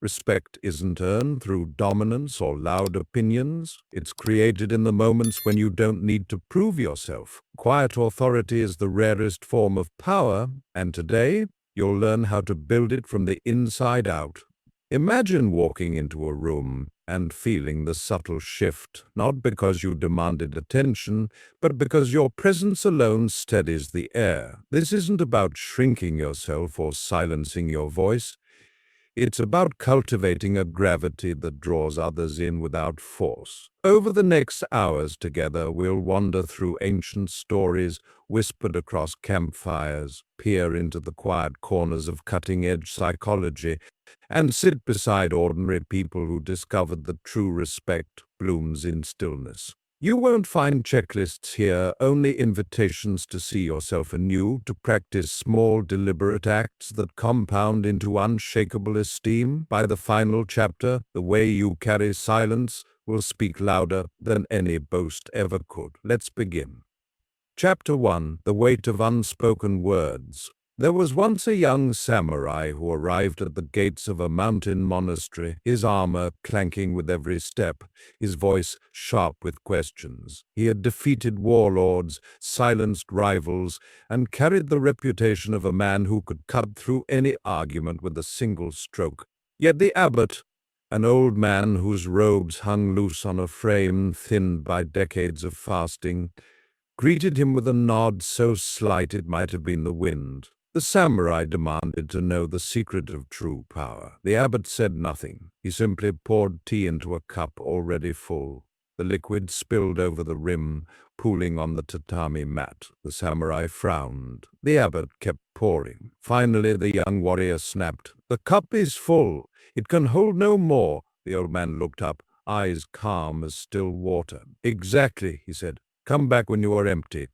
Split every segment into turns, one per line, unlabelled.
Respect isn't earned through dominance or loud opinions. It's created in the moments when you don't need to prove yourself. Quiet authority is the rarest form of power, and today you'll learn how to build it from the inside out. Imagine walking into a room and feeling the subtle shift, not because you demanded attention, but because your presence alone steadies the air. This isn't about shrinking yourself or silencing your voice. It's about cultivating a gravity that draws others in without force. Over the next hours together, we'll wander through ancient stories whispered across campfires, peer into the quiet corners of cutting-edge psychology, and sit beside ordinary people who discovered that true respect blooms in stillness. You won't find checklists here, only invitations to see yourself anew, to practice small, deliberate acts that compound into unshakable esteem. By the final chapter, the way you carry silence will speak louder than any boast ever could. Let's begin. Chapter 1: The Weight of Unspoken Words. There was once a young samurai who arrived at the gates of a mountain monastery, his armor clanking with every step, his voice sharp with questions. He had defeated warlords, silenced rivals, and carried the reputation of a man who could cut through any argument with a single stroke. Yet the abbot, an old man whose robes hung loose on a frame thinned by decades of fasting, greeted him with a nod so slight it might have been the wind. The samurai demanded to know the secret of true power. The abbot said nothing. He simply poured tea into a cup already full. The liquid spilled over the rim, pooling on the tatami mat. The samurai frowned. The abbot kept pouring. Finally, the young warrior snapped, "The cup is full. It can hold no more." The old man looked up, eyes calm as still water. "Exactly," he said. "Come back when you are empty."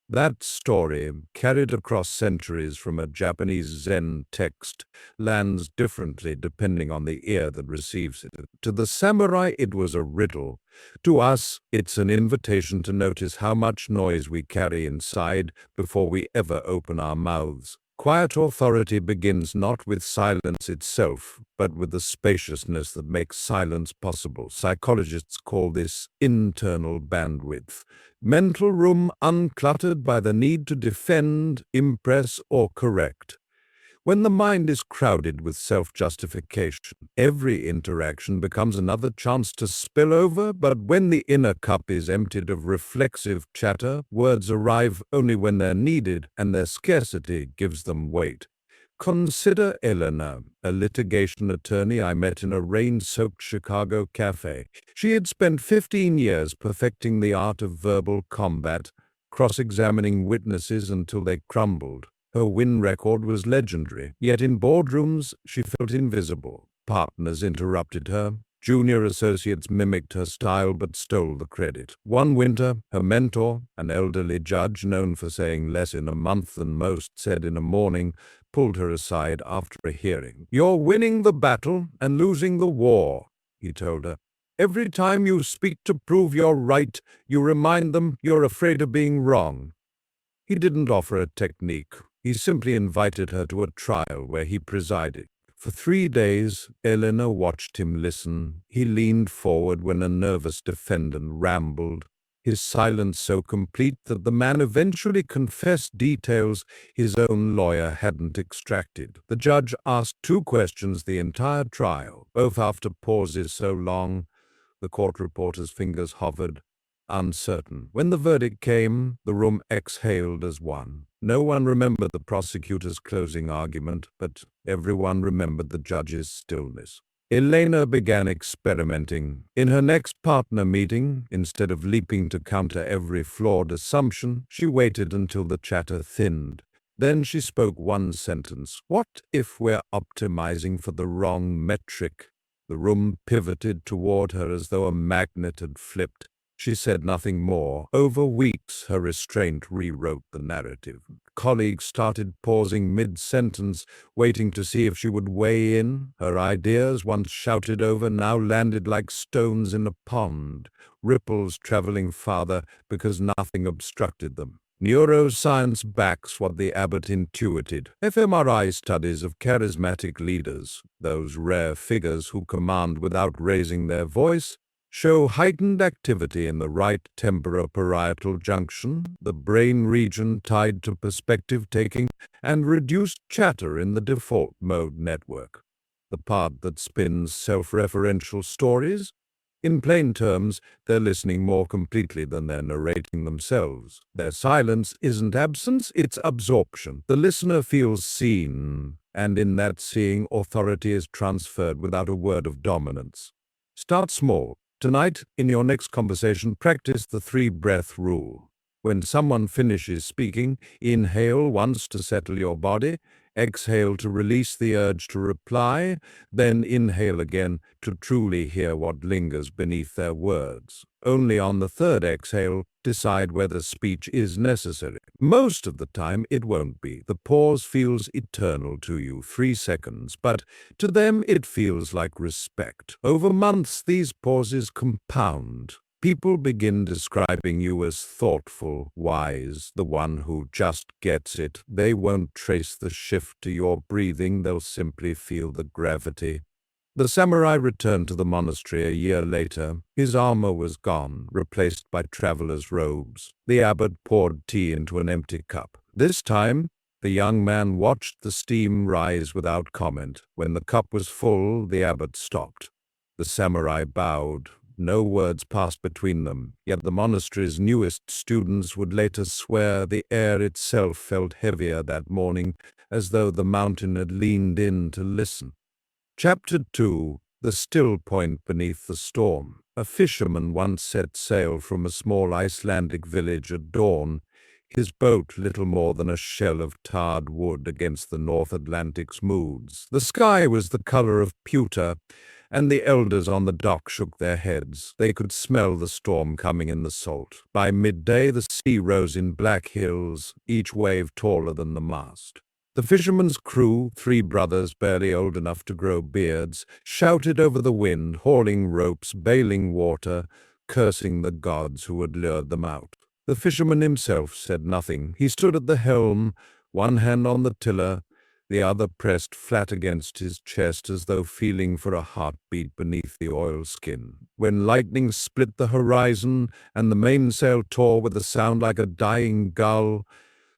That story, carried across centuries from a Japanese Zen text, lands differently depending on the ear that receives it. To the samurai, it was a riddle. To us, it's an invitation to notice how much noise we carry inside before we ever open our mouths. Quiet authority begins not with silence itself, but with the spaciousness that makes silence possible. Psychologists call this internal bandwidth. Mental room uncluttered by the need to defend, impress, or correct. When the mind is crowded with self-justification, every interaction becomes another chance to spill over, but when the inner cup is emptied of reflexive chatter, words arrive only when they're needed, and their scarcity gives them weight. Consider Eleanor, a litigation attorney I met in a rain-soaked Chicago cafe. She had spent 15 years perfecting the art of verbal combat, cross-examining witnesses until they crumbled. Her win record was legendary, yet in boardrooms she felt invisible. Partners interrupted her. Junior associates mimicked her style but stole the credit. One winter, her mentor, an elderly judge known for saying less in a month than most said in a morning, pulled her aside after a hearing. "You're winning the battle and losing the war," he told her. "Every time you speak to prove you're right, you remind them you're afraid of being wrong." He didn't offer a technique. He simply invited her to a trial where he presided. For 3 days, Eleanor watched him listen. He leaned forward when a nervous defendant rambled, his silence so complete that the man eventually confessed details his own lawyer hadn't extracted. The judge asked 2 questions the entire trial, both after pauses so long the court reporter's fingers hovered, uncertain. When the verdict came, the room exhaled as one. No one remembered the prosecutor's closing argument, but everyone remembered the judge's stillness. Elena began experimenting. In her next partner meeting, instead of leaping to counter every flawed assumption, she waited until the chatter thinned. Then she spoke one sentence. "What if we're optimizing for the wrong metric?" The room pivoted toward her as though a magnet had flipped. She said nothing more. Over weeks, her restraint rewrote the narrative. Colleagues started pausing mid-sentence, waiting to see if she would weigh in. Her ideas, once shouted over, now landed like stones in a pond, ripples traveling farther because nothing obstructed them. Neuroscience backs what the abbot intuited. fMRI studies of charismatic leaders, those rare figures who command without raising their voice, show heightened activity in the right temporoparietal junction, the brain region tied to perspective taking, and reduced chatter in the default mode network, the part that spins self-referential stories. In plain terms, they're listening more completely than they're narrating themselves. Their silence isn't absence, it's absorption. The listener feels seen, and in that seeing, authority is transferred without a word of dominance. Start small. Tonight, in your next conversation, practice the 3-breath rule. When someone finishes speaking, inhale once to settle your body, exhale to release the urge to reply, then inhale again to truly hear what lingers beneath their words. Only on the third exhale, decide whether speech is necessary. Most of the time, it won't be. The pause feels eternal to you, 3 seconds, but to them it feels like respect. Over months, these pauses compound. People begin describing you as thoughtful, wise, the one who just gets it. They won't trace the shift to your breathing, they'll simply feel the gravity. The samurai returned to the monastery a year later. His armor was gone, replaced by traveler's robes. The abbot poured tea into an empty cup. This time, the young man watched the steam rise without comment. When the cup was full, the abbot stopped. The samurai bowed. No words passed between them, yet the monastery's newest students would later swear the air itself felt heavier that morning, as though the mountain had leaned in to listen. Chapter 2. The Still Point Beneath the Storm. A fisherman once set sail from a small Icelandic village at dawn, his boat little more than a shell of tarred wood against the North Atlantic's moods. The sky was the color of pewter, and the elders on the dock shook their heads. They could smell the storm coming in the salt. By midday, the sea rose in black hills, each wave taller than the mast. The fisherman's crew, 3 brothers barely old enough to grow beards, shouted over the wind, hauling ropes, bailing water, cursing the gods who had lured them out. The fisherman himself said nothing. He stood at the helm, one hand on the tiller, the other pressed flat against his chest as though feeling for a heartbeat beneath the oilskin. When lightning split the horizon and the mainsail tore with a sound like a dying gull,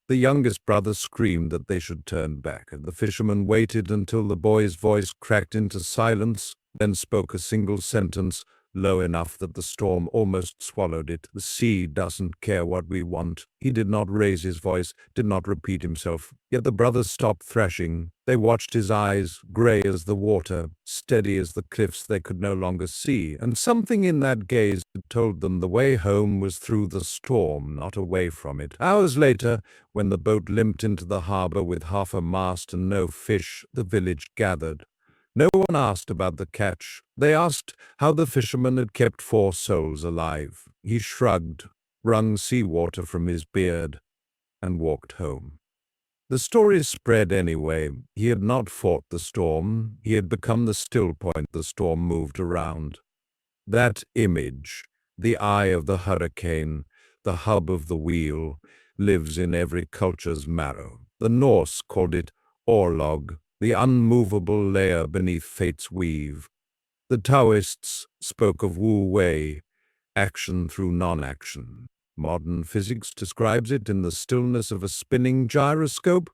the youngest brother screamed that they should turn back, and the fisherman waited until the boy's voice cracked into silence, then spoke a single sentence, low enough that the storm almost swallowed it. The sea doesn't care what we want. He did not raise his voice, did not repeat himself. Yet the brothers stopped thrashing. They watched his eyes, gray as the water, steady as the cliffs they could no longer see, and something in that gaze told them the way home was through the storm, not away from it. Hours later, when the boat limped into the harbor with half a mast and no fish, the village gathered. No one asked about the catch. They asked how the fisherman had kept 4 souls alive. He shrugged, wrung seawater from his beard, and walked home. The story spread anyway. He had not fought the storm. He had become the still point the storm moved around. That image, the eye of the hurricane, the hub of the wheel, lives in every culture's marrow. The Norse called it orlog, the unmovable layer beneath fate's weave. The Taoists spoke of Wu Wei, action through non-action. Modern physics describes it in the stillness of a spinning gyroscope.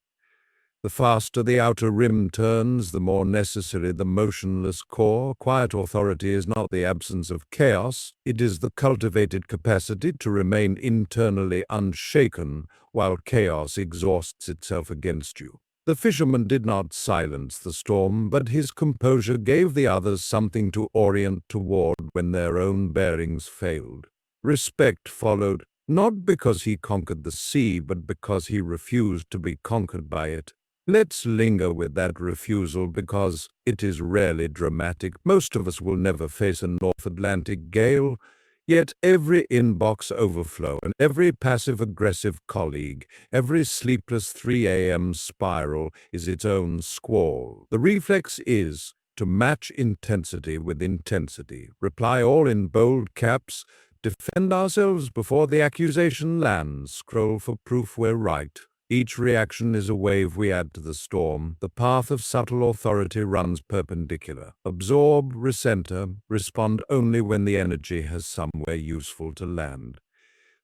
The faster the outer rim turns, the more necessary the motionless core. Quiet authority is not the absence of chaos, it is the cultivated capacity to remain internally unshaken while chaos exhausts itself against you. The fisherman did not silence the storm, but his composure gave the others something to orient toward when their own bearings failed. Respect followed, not because he conquered the sea, but because he refused to be conquered by it. Let's linger with that refusal because it is rarely dramatic. Most of us will never face a North Atlantic gale, yet every inbox overflow and every passive-aggressive colleague, every sleepless 3 a.m. spiral is its own squall. The reflex is to match intensity with intensity. Reply all in bold caps, defend ourselves before the accusation lands, scroll for proof we're right. Each reaction is a wave we add to the storm. The path of subtle authority runs perpendicular. Absorb, recenter, respond only when the energy has somewhere useful to land.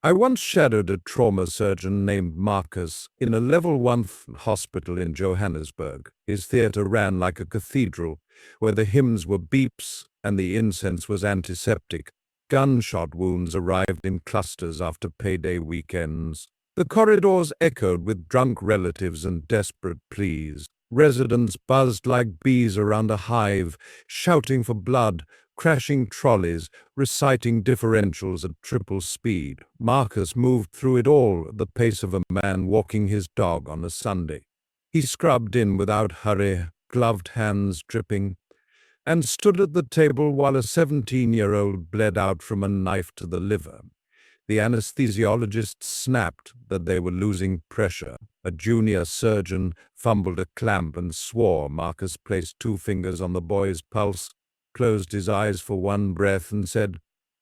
I once shadowed a trauma surgeon named Marcus in a level 1 hospital in Johannesburg. His theater ran like a cathedral, where the hymns were beeps and the incense was antiseptic. Gunshot wounds arrived in clusters after payday weekends. The corridors echoed with drunk relatives and desperate pleas. Residents buzzed like bees around a hive, shouting for blood, crashing trolleys, reciting differentials at triple speed. Marcus moved through it all at the pace of a man walking his dog on a Sunday. He scrubbed in without hurry, gloved hands dripping, and stood at the table while a 17-year-old bled out from a knife to the liver. The anesthesiologists snapped that they were losing pressure. A junior surgeon fumbled a clamp and swore. Marcus placed 2 fingers on the boy's pulse, closed his eyes for one breath, and said,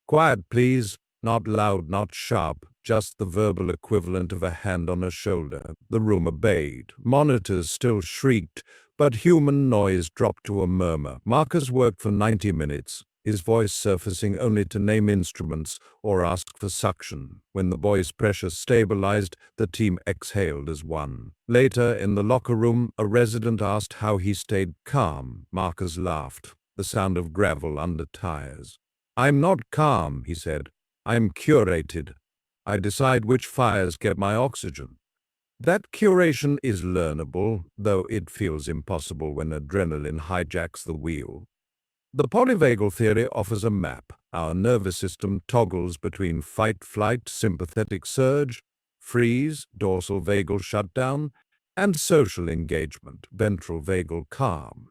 "Quiet, please. Not loud, not sharp, just the verbal equivalent of a hand on a shoulder." The room obeyed. Monitors still shrieked, but human noise dropped to a murmur. Marcus worked for 90 minutes, his voice surfacing only to name instruments or ask for suction. When the boy's pressure stabilized, the team exhaled as one. Later, in the locker room, a resident asked how he stayed calm. Marcus laughed, the sound of gravel under tires. "I'm not calm," he said. "I'm curated. I decide which fires get my oxygen." That curation is learnable, though it feels impossible when adrenaline hijacks the wheel. The polyvagal theory offers a map. Our nervous system toggles between fight-flight, sympathetic surge, freeze, dorsal vagal shutdown, and social engagement, ventral vagal calm.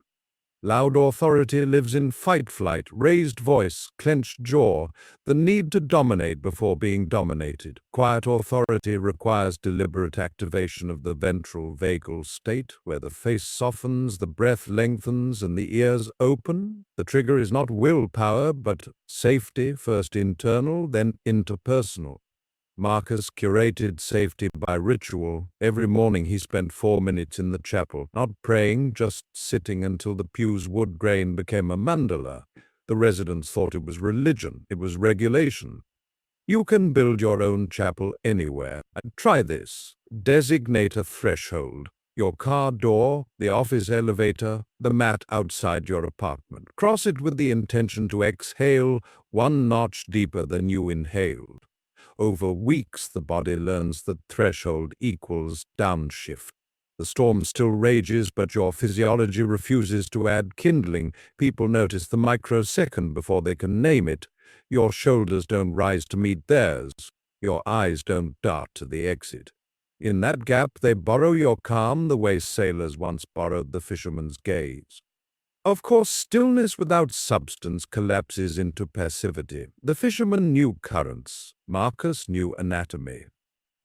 Loud authority lives in fight-flight, raised voice, clenched jaw, the need to dominate before being dominated. Quiet authority requires deliberate activation of the ventral vagal state, where the face softens, the breath lengthens, and the ears open. The trigger is not willpower, but safety, first internal, then interpersonal. Marcus curated safety by ritual. Every morning he spent 4 minutes in the chapel, not praying, just sitting until the pew's wood grain became a mandala. The residents thought it was religion, it was regulation. You can build your own chapel anywhere. Try this. Designate a threshold. Your car door, the office elevator, the mat outside your apartment. Cross it with the intention to exhale 1 notch deeper than you inhaled. Over weeks, the body learns that threshold equals downshift. The storm still rages, but your physiology refuses to add kindling. People notice the microsecond before they can name it. Your shoulders don't rise to meet theirs. Your eyes don't dart to the exit. In that gap, they borrow your calm the way sailors once borrowed the fisherman's gaze. Of course, stillness without substance collapses into passivity. The fisherman knew currents. Marcus knew anatomy.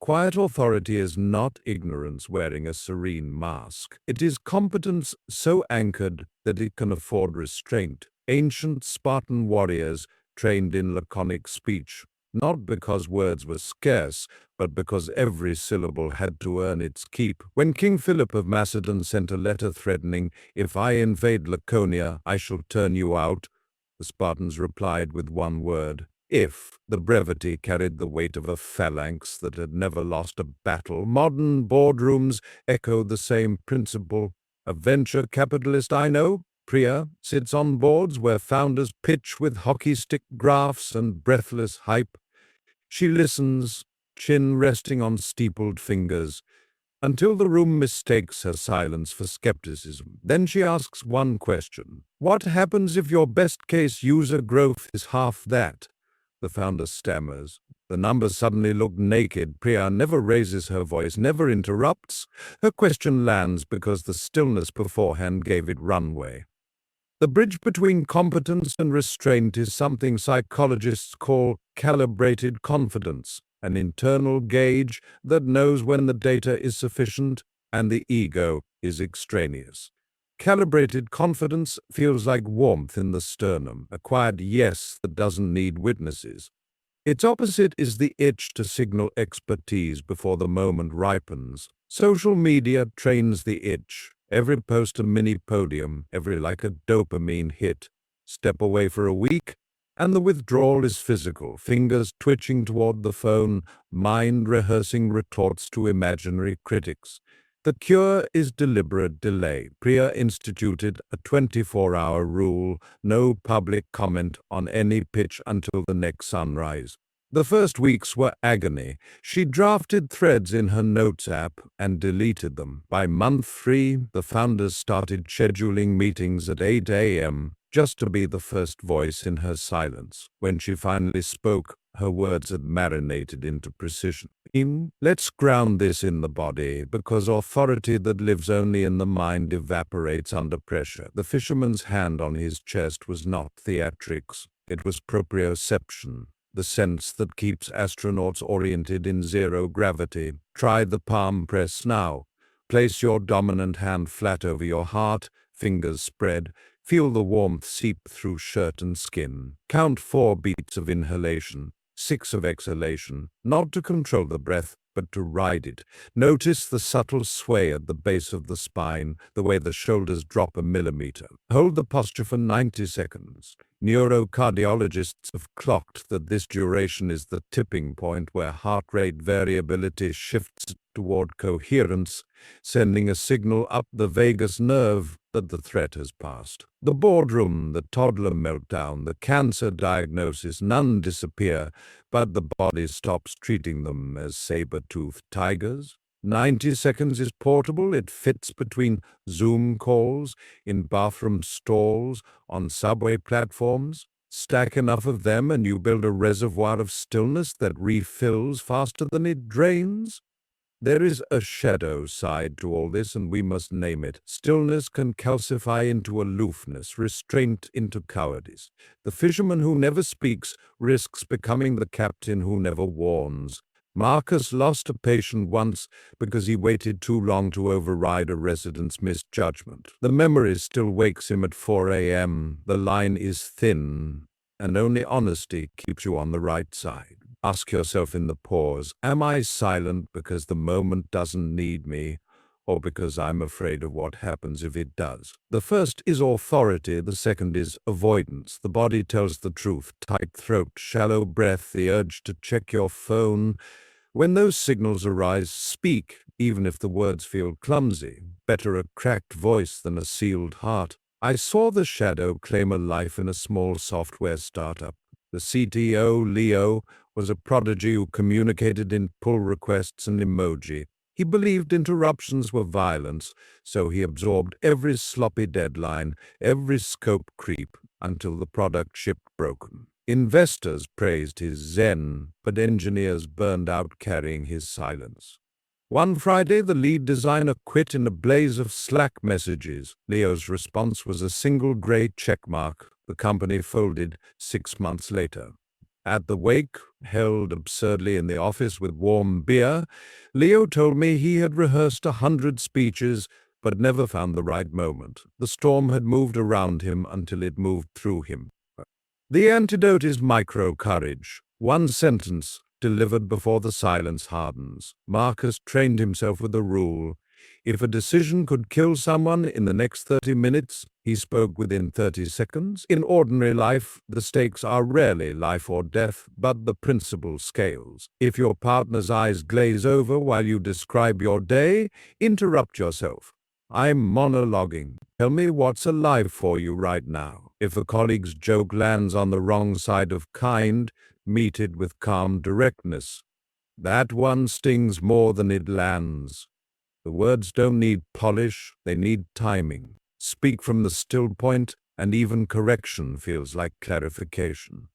Quiet authority is not ignorance wearing a serene mask. It is competence so anchored that it can afford restraint. Ancient Spartan warriors trained in laconic speech, not because words were scarce, but because every syllable had to earn its keep. When King Philip of Macedon sent a letter threatening, "If I invade Laconia, I shall turn you out," the Spartans replied with one word, "if." The brevity carried the weight of a phalanx that had never lost a battle. Modern boardrooms echo the same principle. A venture capitalist I know, Priya, sits on boards where founders pitch with hockey stick graphs and breathless hype. She listens, chin resting on steepled fingers, until the room mistakes her silence for skepticism. Then she asks one question: what happens if your best-case user growth is half that? The founder stammers. The numbers suddenly look naked. Priya never raises her voice, never interrupts. Her question lands because the stillness beforehand gave it runway. The bridge between competence and restraint is something psychologists call calibrated confidence, an internal gauge that knows when the data is sufficient and the ego is extraneous. Calibrated confidence feels like warmth in the sternum, a quiet yes that doesn't need witnesses. Its opposite is the itch to signal expertise before the moment ripens. Social media trains the itch. Every post a mini podium, every like a dopamine hit. Step away for a week, and the withdrawal is physical, fingers twitching toward the phone, mind rehearsing retorts to imaginary critics. The cure is deliberate delay. Priya instituted a 24-hour rule, no public comment on any pitch until the next sunrise. The first weeks were agony. She drafted threads in her notes app and deleted them. By month 3, the founders started scheduling meetings at 8 a.m. just to be the first voice in her silence. When she finally spoke, her words had marinated into precision. Let's ground this in the body, because authority that lives only in the mind evaporates under pressure. The fisherman's hand on his chest was not theatrics, it was proprioception, the sense that keeps astronauts oriented in zero gravity. Try the palm press now. Place your dominant hand flat over your heart, fingers spread. Feel the warmth seep through shirt and skin. Count 4 beats of inhalation, 6 of exhalation, not to control the breath, but to ride it. Notice the subtle sway at the base of the spine, the way the shoulders drop a millimeter. Hold the posture for 90 seconds. Neurocardiologists have clocked that this duration is the tipping point where heart rate variability shifts toward coherence, sending a signal up the vagus nerve that the threat has passed. The boardroom, the toddler meltdown, the cancer diagnosis, none disappear, but the body stops treating them as saber-toothed tigers. 90 seconds is portable. It fits between Zoom calls, in bathroom stalls, on subway platforms. Stack enough of them and you build a reservoir of stillness that refills faster than it drains. There is a shadow side to all this, and we must name it. Stillness can calcify into aloofness, restraint into cowardice. The fisherman who never speaks risks becoming the captain who never warns. Marcus lost a patient once because he waited too long to override a resident's misjudgment. The memory still wakes him at 4 a.m. The line is thin, and only honesty keeps you on the right side. Ask yourself in the pause, am I silent because the moment doesn't need me, or because I'm afraid of what happens if it does? The first is authority, the second is avoidance. The body tells the truth. Tight throat, shallow breath, the urge to check your phone. When those signals arise, speak, even if the words feel clumsy. Better a cracked voice than a sealed heart. I saw the shadow claim a life in a small software startup. The CTO, Leo, was a prodigy who communicated in pull requests and emoji. He believed interruptions were violence, so he absorbed every sloppy deadline, every scope creep, until the product shipped broken. Investors praised his zen, but engineers burned out carrying his silence. One Friday, the lead designer quit in a blaze of Slack messages. Leo's response was a single gray checkmark. The company folded 6 months later. At the wake, held absurdly in the office with warm beer, Leo told me he had rehearsed 100 speeches, but never found the right moment. The storm had moved around him until it moved through him. The antidote is micro-courage. One sentence, delivered before the silence hardens. Marcus trained himself with a rule. If a decision could kill someone in the next 30 minutes, he spoke within 30 seconds. In ordinary life, the stakes are rarely life or death, but the principle scales. If your partner's eyes glaze over while you describe your day, interrupt yourself. I'm monologuing. Tell me what's alive for you right now. If a colleague's joke lands on the wrong side of kind, meet it with calm directness. That one stings more than it lands. The words don't need polish, they need timing. Speak from the still point, and even correction feels like clarification.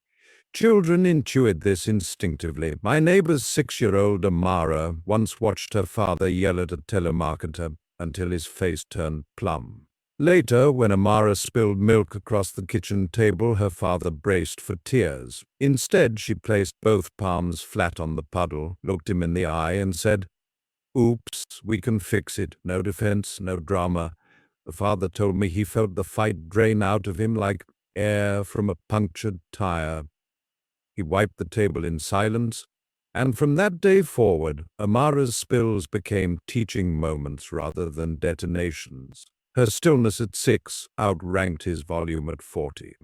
Children intuit this instinctively. My neighbor's 6-year-old Amara once watched her father yell at a telemarketer until his face turned plum. Later, when Amara spilled milk across the kitchen table, her father braced for tears. Instead, she placed both palms flat on the puddle, looked him in the eye, and said, "Oops, we can fix it. No defense, no drama." The father told me he felt the fight drain out of him like air from a punctured tire. He wiped the table in silence, and from that day forward, Amara's spills became teaching moments rather than detonations. Her stillness at 6 outranked his volume at 40.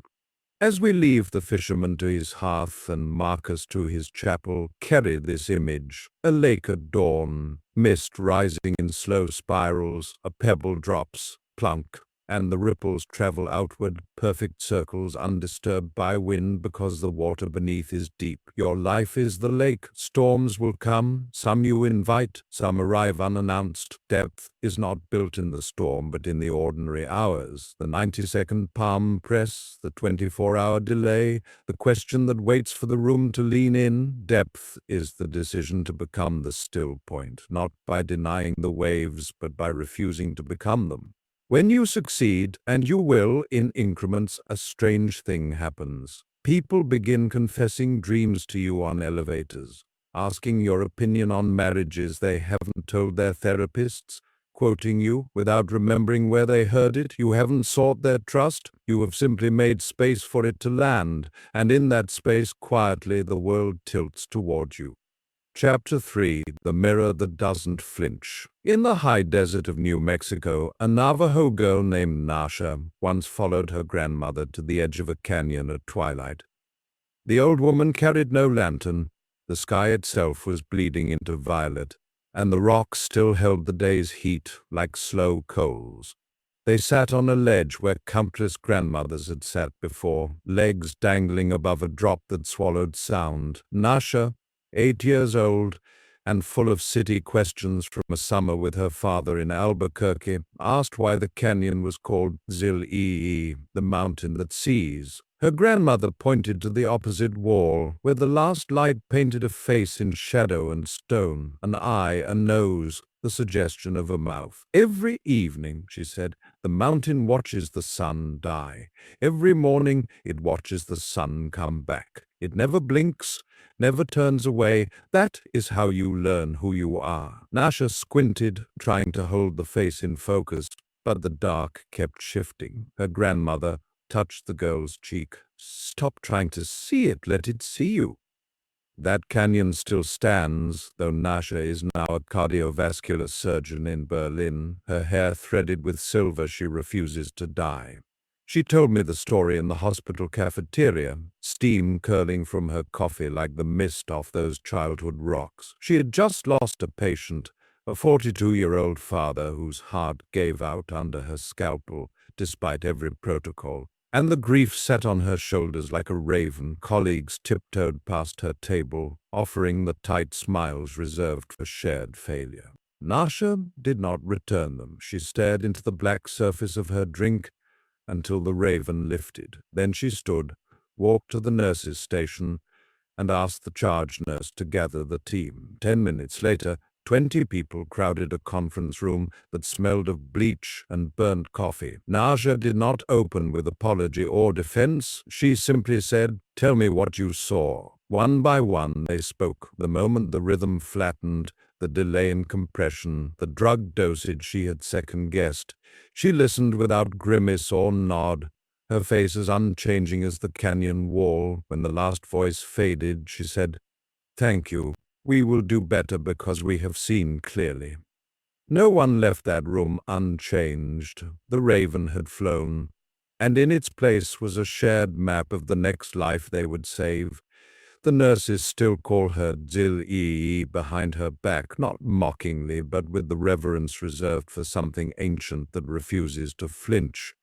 As we leave the fisherman to his hearth and Marcus to his chapel, carry this image: a lake at dawn, mist rising in slow spirals, a pebble drops, plunk, and the ripples travel outward, perfect circles undisturbed by wind because the water beneath is deep. Your life is the lake. Storms will come, some you invite, some arrive unannounced. Depth is not built in the storm but in the ordinary hours, the 90-second palm press, the 24-hour delay, the question that waits for the room to lean in. Depth is the decision to become the still point, not by denying the waves but by refusing to become them. When you succeed, and you will, in increments, a strange thing happens. People begin confessing dreams to you on elevators, asking your opinion on marriages they haven't told their therapists, quoting you without remembering where they heard it. You haven't sought their trust, you have simply made space for it to land, and in that space, quietly, the world tilts toward you. Chapter 3: The Mirror That Doesn't Flinch. In the high desert of New Mexico, a Navajo girl named Nasha once followed her grandmother to the edge of a canyon at twilight. The old woman carried no lantern, the sky itself was bleeding into violet, and the rocks still held the day's heat like slow coals. They sat on a ledge where countless grandmothers had sat before, legs dangling above a drop that swallowed sound. Nasha, 8 years old, and full of city questions from a summer with her father in Albuquerque, asked why the canyon was called Zil-ee, the mountain that sees. Her grandmother pointed to the opposite wall, where the last light painted a face in shadow and stone, an eye, a nose, the suggestion of a mouth. Every evening, she said, the mountain watches the sun die. Every morning, it watches the sun come back. It never blinks, never turns away. That is how you learn who you are. Nasha squinted, trying to hold the face in focus, but the dark kept shifting. Her grandmother touched the girl's cheek. Stop trying to see it, let it see you. That canyon still stands, though Nasha is now a cardiovascular surgeon in Berlin. Her hair threaded with silver, she refuses to dye. She told me the story in the hospital cafeteria, steam curling from her coffee like the mist off those childhood rocks. She had just lost a patient, a 42-year-old father whose heart gave out under her scalpel, despite every protocol. And the grief sat on her shoulders like a raven. Colleagues tiptoed past her table, offering the tight smiles reserved for shared failure. Nasha did not return them. She stared into the black surface of her drink until the raven lifted. Then she stood, walked to the nurse's station, and asked the charge nurse to gather the team. 10 minutes later, 20 people crowded a conference room that smelled of bleach and burnt coffee. Nasha did not open with apology or defense. She simply said, "Tell me what you saw." One by one they spoke. The moment the rhythm flattened, the delay in compression, the drug dosage she had second-guessed, she listened without grimace or nod, her face as unchanging as the canyon wall. When the last voice faded, she said, "Thank you. We will do better because we have seen clearly." No one left that room unchanged. The raven had flown, and in its place was a shared map of the next life they would save. The nurses still call her Zil-ee behind her back, not mockingly, but with the reverence reserved for something ancient that refuses to flinch.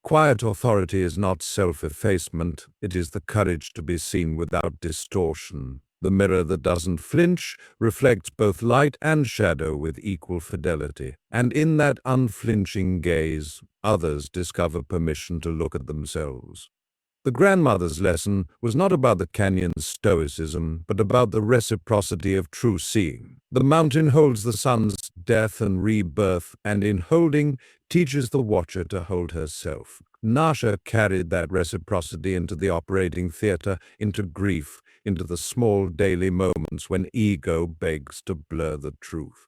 Quiet authority is not self-effacement, it is the courage to be seen without distortion. The mirror that doesn't flinch reflects both light and shadow with equal fidelity, and in that unflinching gaze, others discover permission to look at themselves. The grandmother's lesson was not about the canyon's stoicism, but about the reciprocity of true seeing. The mountain holds the sun's death and rebirth, and in holding, teaches the watcher to hold herself. Nasha carried that reciprocity into the operating theater, into grief, into the small daily moments when ego begs to blur the truth.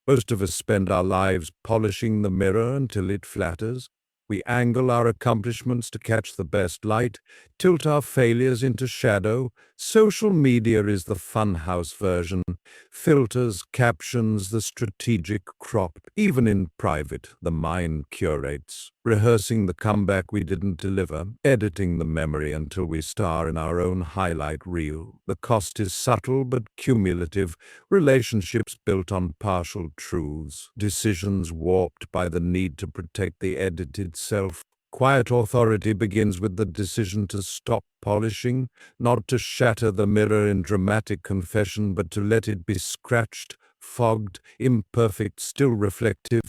Most of us spend our lives polishing the mirror until it flatters, We angle our accomplishments to catch the best light, tilt our failures into shadow. Social media is the funhouse version. Filters, captions, the strategic crop. Even in private, the mind curates, rehearsing the comeback we didn't deliver, editing the memory until we star in our own highlight reel. The cost is subtle but cumulative. Relationships built on partial truths, decisions warped by the need to protect the edited self. Quiet authority begins with the decision to stop polishing, not to shatter the mirror in dramatic confession, but to let it be scratched, fogged, imperfect, still reflective.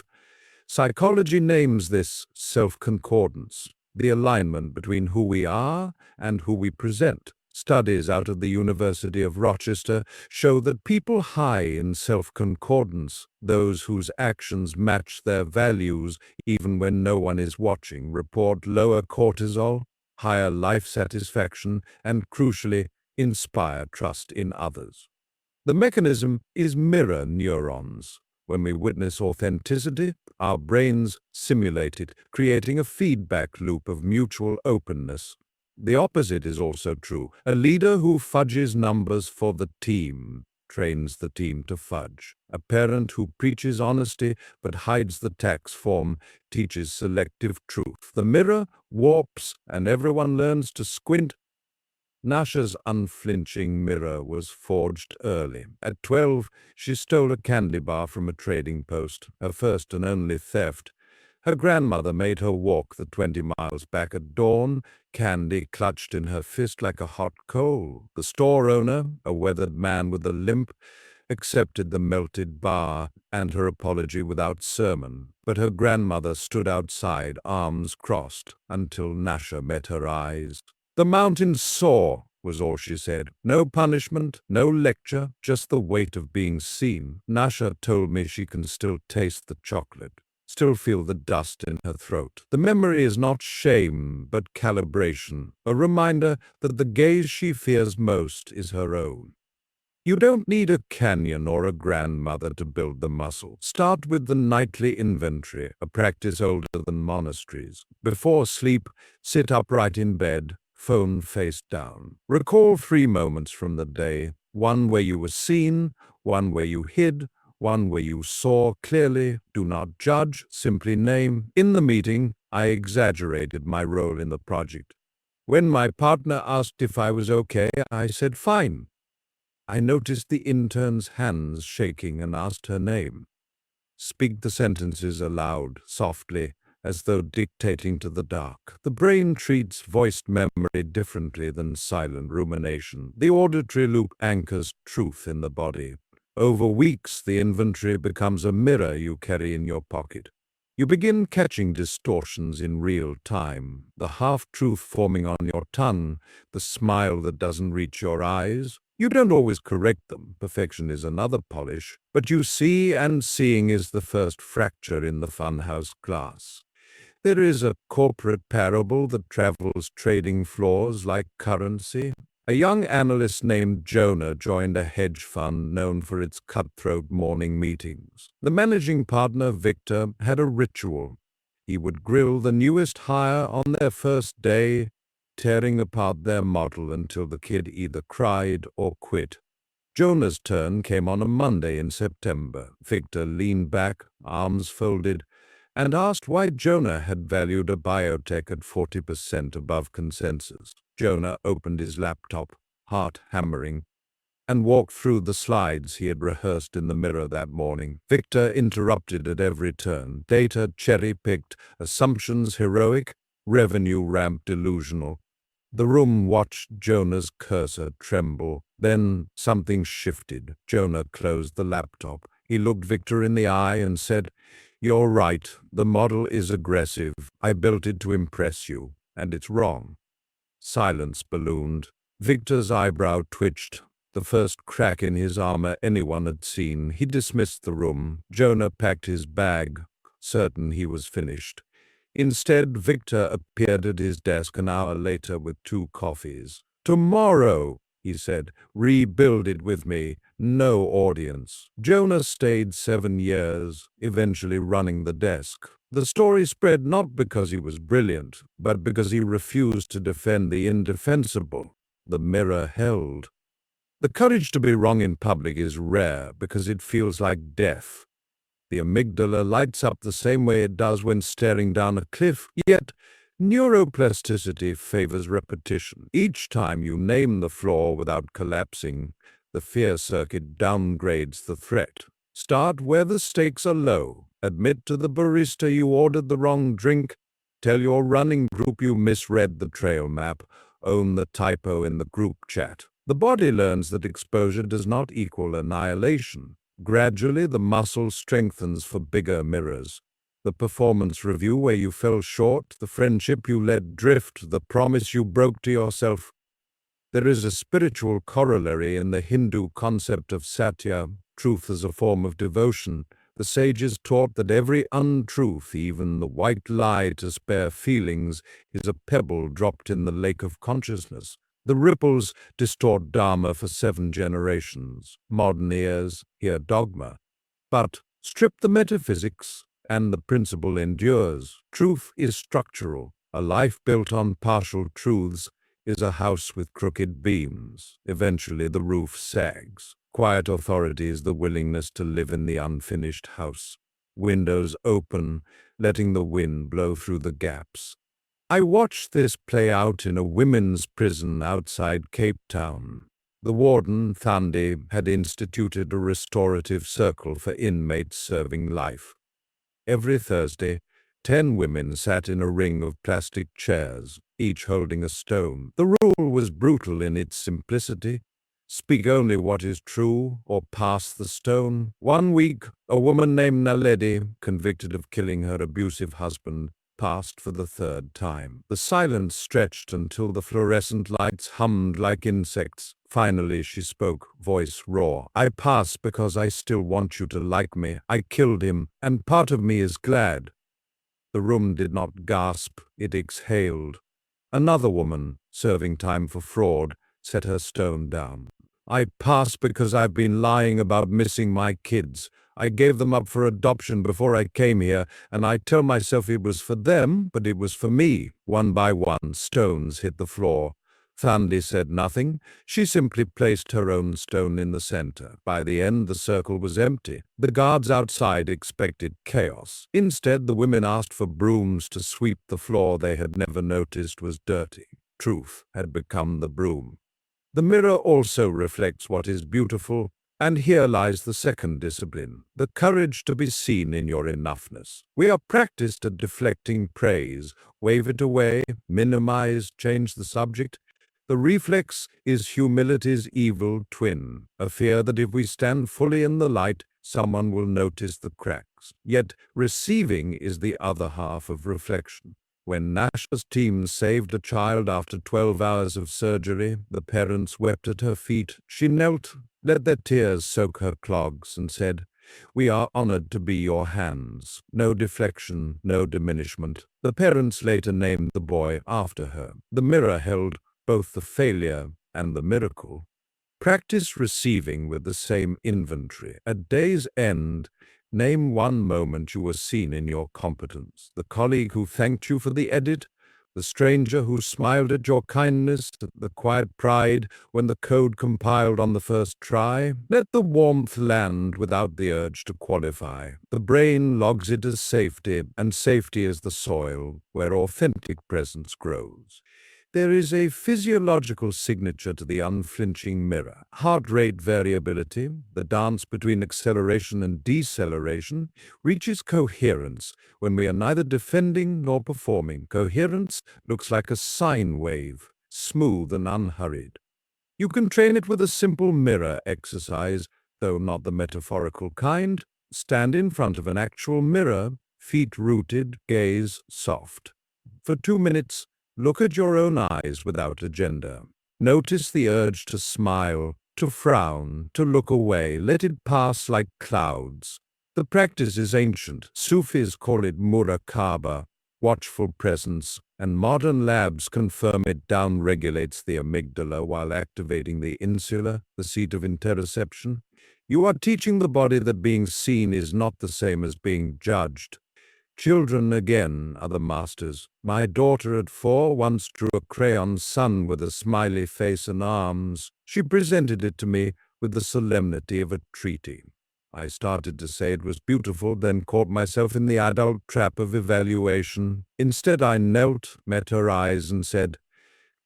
Psychology names this self-concordance, the alignment between who we are and who we present. Studies out of the University of Rochester show that people high in self-concordance, those whose actions match their values even when no one is watching, report lower cortisol, higher life satisfaction, and crucially, inspire trust in others. The mechanism is mirror neurons. When we witness authenticity, our brains simulate it, creating a feedback loop of mutual openness. The opposite is also true. A leader who fudges numbers for the team trains the team to fudge. A parent who preaches honesty but hides the tax form teaches selective truth. The mirror warps and everyone learns to squint. Nasha's unflinching mirror was forged early. At 12, she stole a candy bar from a trading post, her first and only theft. Her grandmother made her walk the 20 miles back at dawn, candy clutched in her fist like a hot coal. The store owner, a weathered man with a limp, accepted the melted bar and her apology without sermon, but her grandmother stood outside, arms crossed, until Nasha met her eyes. "The mountain saw," was all she said. No punishment, no lecture, just the weight of being seen. Nasha told me she can still taste the chocolate, still feel the dust in her throat. The memory is not shame, but calibration, a reminder that the gaze she fears most is her own. You don't need a canyon or a grandmother to build the muscle. Start with the nightly inventory, a practice older than monasteries. Before sleep, sit upright in bed, phone face down. Recall 3 moments from the day, one where you were seen, one where you hid, one where you saw clearly. Do not judge, simply name. In the meeting, I exaggerated my role in the project. When my partner asked if I was okay, I said fine. I noticed the intern's hands shaking and asked her name. Speak the sentences aloud, softly, as though dictating to the dark. The brain treats voiced memory differently than silent rumination. The auditory loop anchors truth in the body. Over weeks, the inventory becomes a mirror you carry in your pocket. You begin catching distortions in real time, the half-truth forming on your tongue, the smile that doesn't reach your eyes. You don't always correct them, perfection is another polish, but you see, and seeing is the first fracture in the funhouse glass. There is a corporate parable that travels trading floors like currency. A young analyst named Jonah joined a hedge fund known for its cutthroat morning meetings. The managing partner, Victor, had a ritual. He would grill the newest hire on their first day, tearing apart their model until the kid either cried or quit. Jonah's turn came on a Monday in September. Victor leaned back, arms folded, and asked why Jonah had valued a biotech at 40% above consensus. Jonah opened his laptop, heart hammering, and walked through the slides he had rehearsed in the mirror that morning. Victor interrupted at every turn. Data cherry-picked, assumptions heroic, revenue ramp delusional. The room watched Jonah's cursor tremble. Then something shifted. Jonah closed the laptop. He looked Victor in the eye and said, "You're right. The model is aggressive. I built it to impress you, and it's wrong." Silence ballooned. Victor's eyebrow twitched, the first crack in his armor anyone had seen. He dismissed the room. Jonah packed his bag, certain he was finished. Instead, Victor appeared at his desk an hour later with 2 coffees. "Tomorrow," he said, "rebuild it with me. No audience." Jonah stayed 7 years, eventually running the desk. The story spread not because he was brilliant, but because he refused to defend the indefensible. The mirror held. The courage to be wrong in public is rare because it feels like death. The amygdala lights up the same way it does when staring down a cliff, yet neuroplasticity favors repetition. Each time you name the flaw without collapsing, the fear circuit downgrades the threat. Start where the stakes are low. Admit to the barista you ordered the wrong drink. Tell your running group you misread the trail map. Own the typo in the group chat. The body learns that exposure does not equal annihilation. Gradually, the muscle strengthens for bigger mirrors. The performance review where you fell short, the friendship you let drift, the promise you broke to yourself. There is a spiritual corollary in the Hindu concept of satya, truth as a form of devotion. The sages taught that every untruth, even the white lie to spare feelings, is a pebble dropped in the lake of consciousness. The ripples distort Dharma for 7 generations. Modern ears hear dogma. But strip the metaphysics, and the principle endures. Truth is structural. A life built on partial truths is a house with crooked beams. Eventually the roof sags. Quiet authority is the willingness to live in the unfinished house. Windows open, letting the wind blow through the gaps. I watched this play out in a women's prison outside Cape Town. The warden, Thandi, had instituted a restorative circle for inmates serving life. Every Thursday, 10 women sat in a ring of plastic chairs, each holding a stone. The rule was brutal in its simplicity. Speak only what is true, or pass the stone. One week, a woman named Naledi, convicted of killing her abusive husband, passed for the 3rd time. The silence stretched until the fluorescent lights hummed like insects. Finally she spoke, voice raw. I pass because I still want you to like me. I killed him, and part of me is glad. The room did not gasp, it exhaled. Another woman, serving time for fraud, set her stone down. I pass because I've been lying about missing my kids. I gave them up for adoption before I came here, and I tell myself it was for them, but it was for me. One by one, stones hit the floor. Thandi said nothing. She simply placed her own stone in the center. By the end, the circle was empty. The guards outside expected chaos. Instead, the women asked for brooms to sweep the floor they had never noticed was dirty. Truth had become the broom. The mirror also reflects what is beautiful, and here lies the second discipline, the courage to be seen in your enoughness. We are practiced at deflecting praise, wave it away, minimize, change the subject. The reflex is humility's evil twin, a fear that if we stand fully in the light, someone will notice the cracks. Yet receiving is the other half of reflection. When Nash's team saved a child after 12 hours of surgery, the parents wept at her feet. She knelt, let their tears soak her clogs, and said, "We are honored to be your hands." No deflection, no diminishment. The parents later named the boy after her. The mirror held both the failure and the miracle. Practice receiving with the same inventory. At day's end, name one moment you were seen in your competence. The colleague who thanked you for the edit, the stranger who smiled at your kindness, the quiet pride when the code compiled on the first try. Let the warmth land without the urge to qualify. The brain logs it as safety, and safety is the soil where authentic presence grows. There is a physiological signature to the unflinching mirror. Heart rate variability, the dance between acceleration and deceleration, reaches coherence when we are neither defending nor performing. Coherence looks like a sine wave, smooth and unhurried. You can train it with a simple mirror exercise, though not the metaphorical kind. Stand in front of an actual mirror, feet rooted, gaze soft. For 2 minutes, look at your own eyes without agenda. Notice the urge to smile, to frown, to look away. Let it pass like clouds. The practice is ancient. Sufis call it muraqaba, watchful presence, and modern labs confirm it downregulates the amygdala while activating the insula, the seat of interoception. You are teaching the body that being seen is not the same as being judged. Children, again, are the masters. My daughter at 4 once drew a crayon sun with a smiley face and arms. She presented it to me with the solemnity of a treaty. I started to say it was beautiful, then caught myself in the adult trap of evaluation. Instead, I knelt, met her eyes, and said,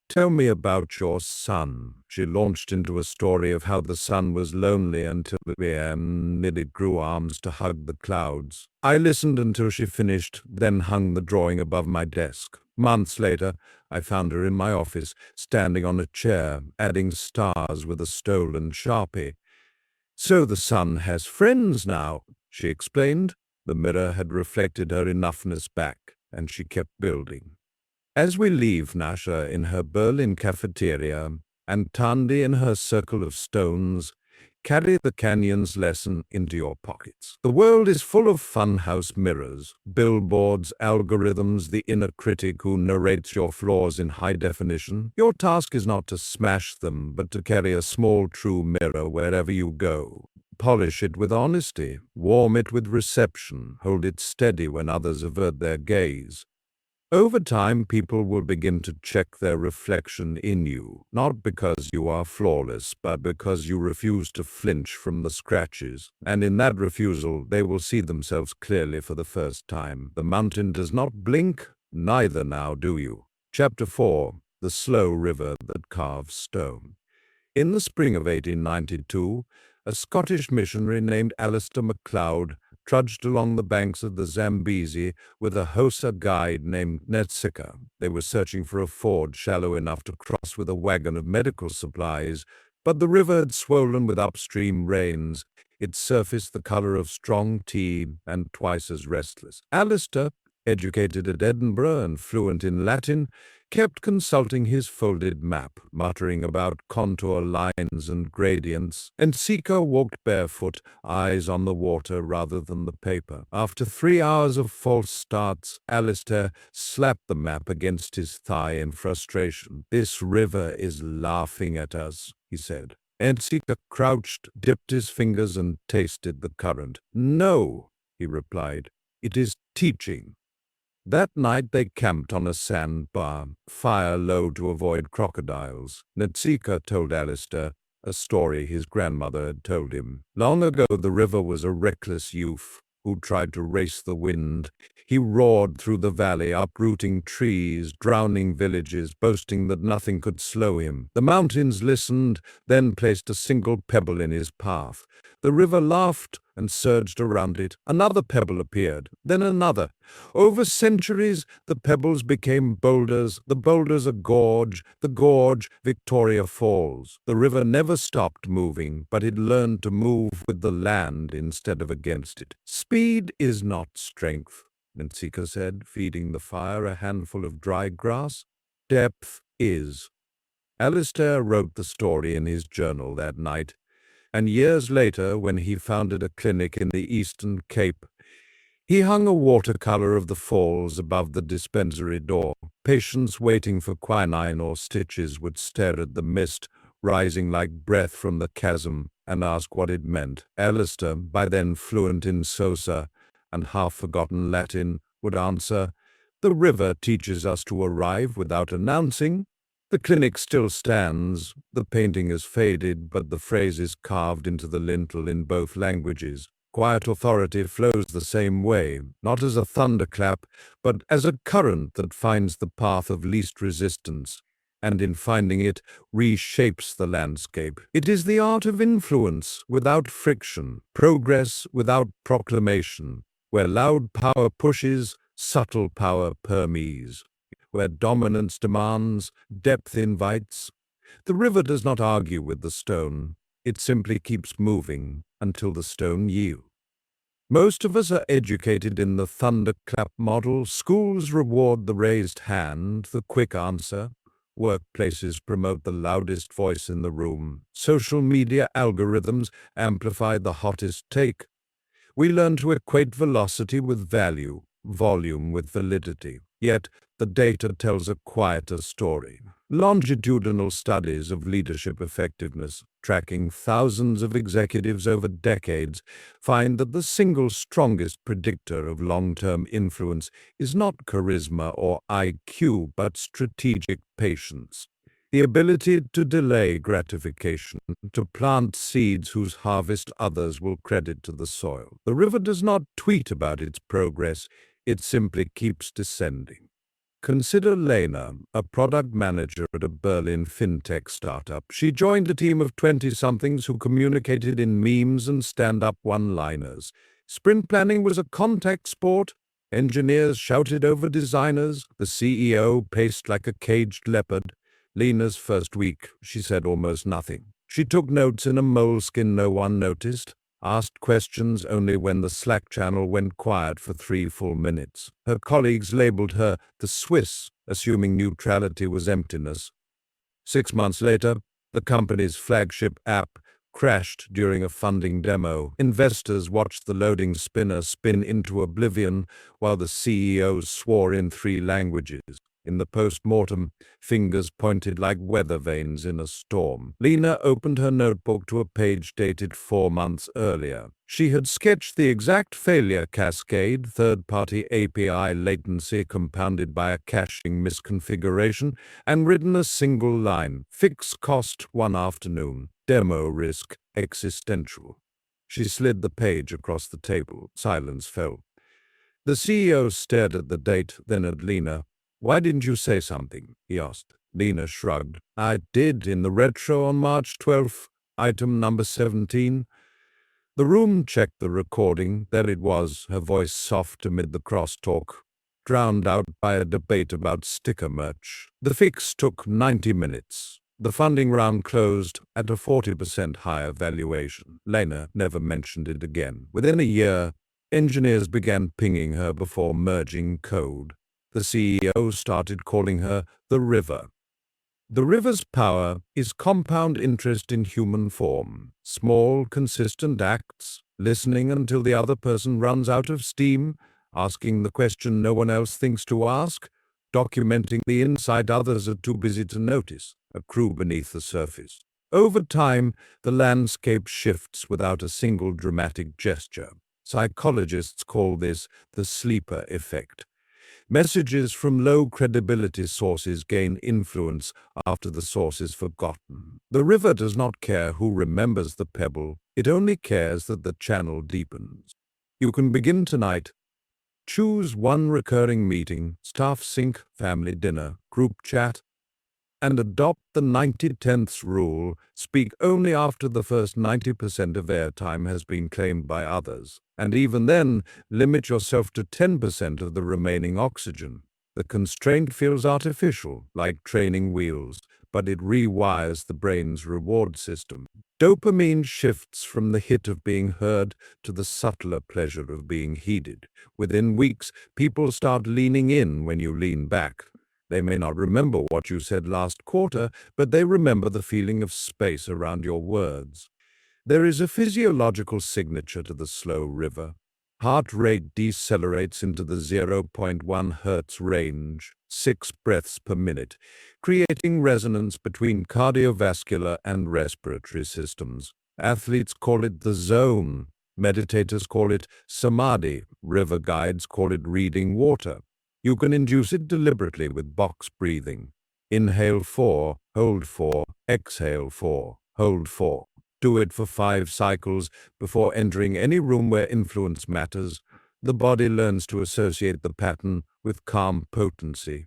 "Tell me about your son." She launched into a story of how the sun was lonely until it grew arms to hug the clouds. I listened until she finished, then hung the drawing above my desk. Months later, I found her in my office, standing on a chair, adding stars with a stolen Sharpie. "So the sun has friends now," she explained. The mirror had reflected her enoughness back, and she kept building. As we leave Nasha in her Berlin cafeteria and Tandy in her circle of stones, carry the canyon's lesson into your pockets. The world is full of funhouse mirrors, billboards, algorithms, the inner critic who narrates your flaws in high definition. Your task is not to smash them, but to carry a small true mirror wherever you go. Polish it with honesty, warm it with reception, hold it steady when others avert their gaze. Over time, people will begin to check their reflection in you, not because you are flawless, but because you refuse to flinch from the scratches. And in that refusal, they will see themselves clearly for the first time. The mountain does not blink, neither now do you. Chapter 4. The Slow River That Carves Stone. In the spring of 1892, a Scottish missionary named Alistair MacLeod trudged along the banks of the Zambezi with a Xhosa guide named Netsika. They were searching for a ford shallow enough to cross with a wagon of medical supplies, but the river had swollen with upstream rains, its surface the color of strong tea and twice as restless. Alistair, educated at Edinburgh and fluent in Latin, kept consulting his folded map, muttering about contour lines and gradients, and Sika walked barefoot, eyes on the water rather than the paper. After 3 hours of false starts, Alistair slapped the map against his thigh in frustration. "This river is laughing at us," he said. And Sika crouched, dipped his fingers, and tasted the current. "No," he replied, "it is teaching." That night they camped on a sandbar, fire low to avoid crocodiles. Netsika told Alistair a story his grandmother had told him. Long ago the river was a reckless youth who tried to race the wind. He roared through the valley, uprooting trees, drowning villages, boasting that nothing could slow him. The mountains listened, then placed a single pebble in his path. The river laughed and surged around it. Another pebble appeared, then another. Over centuries, the pebbles became boulders, the boulders a gorge, the gorge Victoria Falls. The river never stopped moving, but it learned to move with the land instead of against it. "Speed is not strength," Ntsika said, feeding the fire a handful of dry grass. "Depth is." Alistair wrote the story in his journal that night, and years later, when he founded a clinic in the Eastern Cape, he hung a watercolor of the falls above the dispensary door. Patients waiting for quinine or stitches would stare at the mist rising like breath from the chasm and ask what it meant. Alistair, by then fluent in Xhosa and half-forgotten Latin, would answer, "The river teaches us to arrive without announcing." The clinic still stands. The painting has faded, but the phrase is carved into the lintel in both languages. Quiet authority flows the same way, not as a thunderclap, but as a current that finds the path of least resistance, and in finding it, reshapes the landscape. It is the art of influence without friction, progress without proclamation, where loud power pushes, subtle power permeates. Where dominance demands, depth invites. The river does not argue with the stone. It simply keeps moving until the stone yields. Most of us are educated in the thunderclap model. Schools reward the raised hand, the quick answer. Workplaces promote the loudest voice in the room. Social media algorithms amplify the hottest take. We learn to equate velocity with value, volume with validity. Yet, the data tells a quieter story. Longitudinal studies of leadership effectiveness tracking thousands of executives over decades, find that the single strongest predictor of long-term influence is not charisma or IQ, but strategic patience. The ability to delay gratification, to plant seeds whose harvest others will credit to the soil. The river does not tweet about its progress, it simply keeps descending. Consider Lena, a product manager at a Berlin fintech startup. She joined a team of 20-somethings who communicated in memes and stand-up one-liners. Sprint planning was a contact sport. Engineers shouted over designers. The CEO paced like a caged leopard. Lena's first week, she said almost nothing. She took notes in a moleskin no one noticed, asked questions only when the Slack channel went quiet for 3 full minutes. Her colleagues labeled her the Swiss, assuming neutrality was emptiness. 6 months later, the company's flagship app crashed during a funding demo. Investors watched the loading spinner spin into oblivion while the CEO swore in 3 languages. In the post-mortem, fingers pointed like weather vanes in a storm. Lena opened her notebook to a page dated 4 months earlier. She had sketched the exact failure cascade, third-party API latency compounded by a caching misconfiguration, and written a single line: fix cost 1 afternoon, demo risk existential. She slid the page across the table. Silence fell. The CEO stared at the date, then at Lena. "Why didn't you say something?" he asked. Lena shrugged. "I did in the retro on March 12th, item number 17. The room checked the recording. There it was, her voice soft amid the crosstalk, drowned out by a debate about sticker merch. The fix took 90 minutes. The funding round closed at a 40% higher valuation. Lena never mentioned it again. Within a year, engineers began pinging her before merging code. The CEO started calling her the river. The river's power is compound interest in human form. Small, consistent acts, listening until the other person runs out of steam, asking the question no one else thinks to ask, documenting the insight others are too busy to notice, accrue beneath the surface. Over time, the landscape shifts without a single dramatic gesture. Psychologists call this the sleeper effect. Messages from low-credibility sources gain influence after the source is forgotten. The river does not care who remembers the pebble, it only cares that the channel deepens. You can begin tonight. Choose one recurring meeting, staff sync, family dinner, group chat, and adopt the 90/10 rule. Speak only after the first 90% of airtime has been claimed by others. And even then, limit yourself to 10% of the remaining oxygen. The constraint feels artificial, like training wheels, but it rewires the brain's reward system. Dopamine shifts from the hit of being heard to the subtler pleasure of being heeded. Within weeks, people start leaning in when you lean back. They may not remember what you said last quarter, but they remember the feeling of space around your words. There is a physiological signature to the slow river. Heart rate decelerates into the 0.1 Hz range, 6 breaths per minute, creating resonance between cardiovascular and respiratory systems. Athletes call it the zone. Meditators call it samadhi. River guides call it reading water. You can induce it deliberately with box breathing. Inhale 4, hold 4, exhale 4, hold 4. Do it for 5 cycles before entering any room where influence matters. The body learns to associate the pattern with calm potency.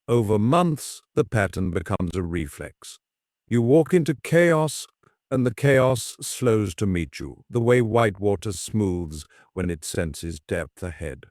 Over months, the pattern becomes a reflex. You walk into chaos, and the chaos slows to meet you, the way white water smooths when it senses depth ahead.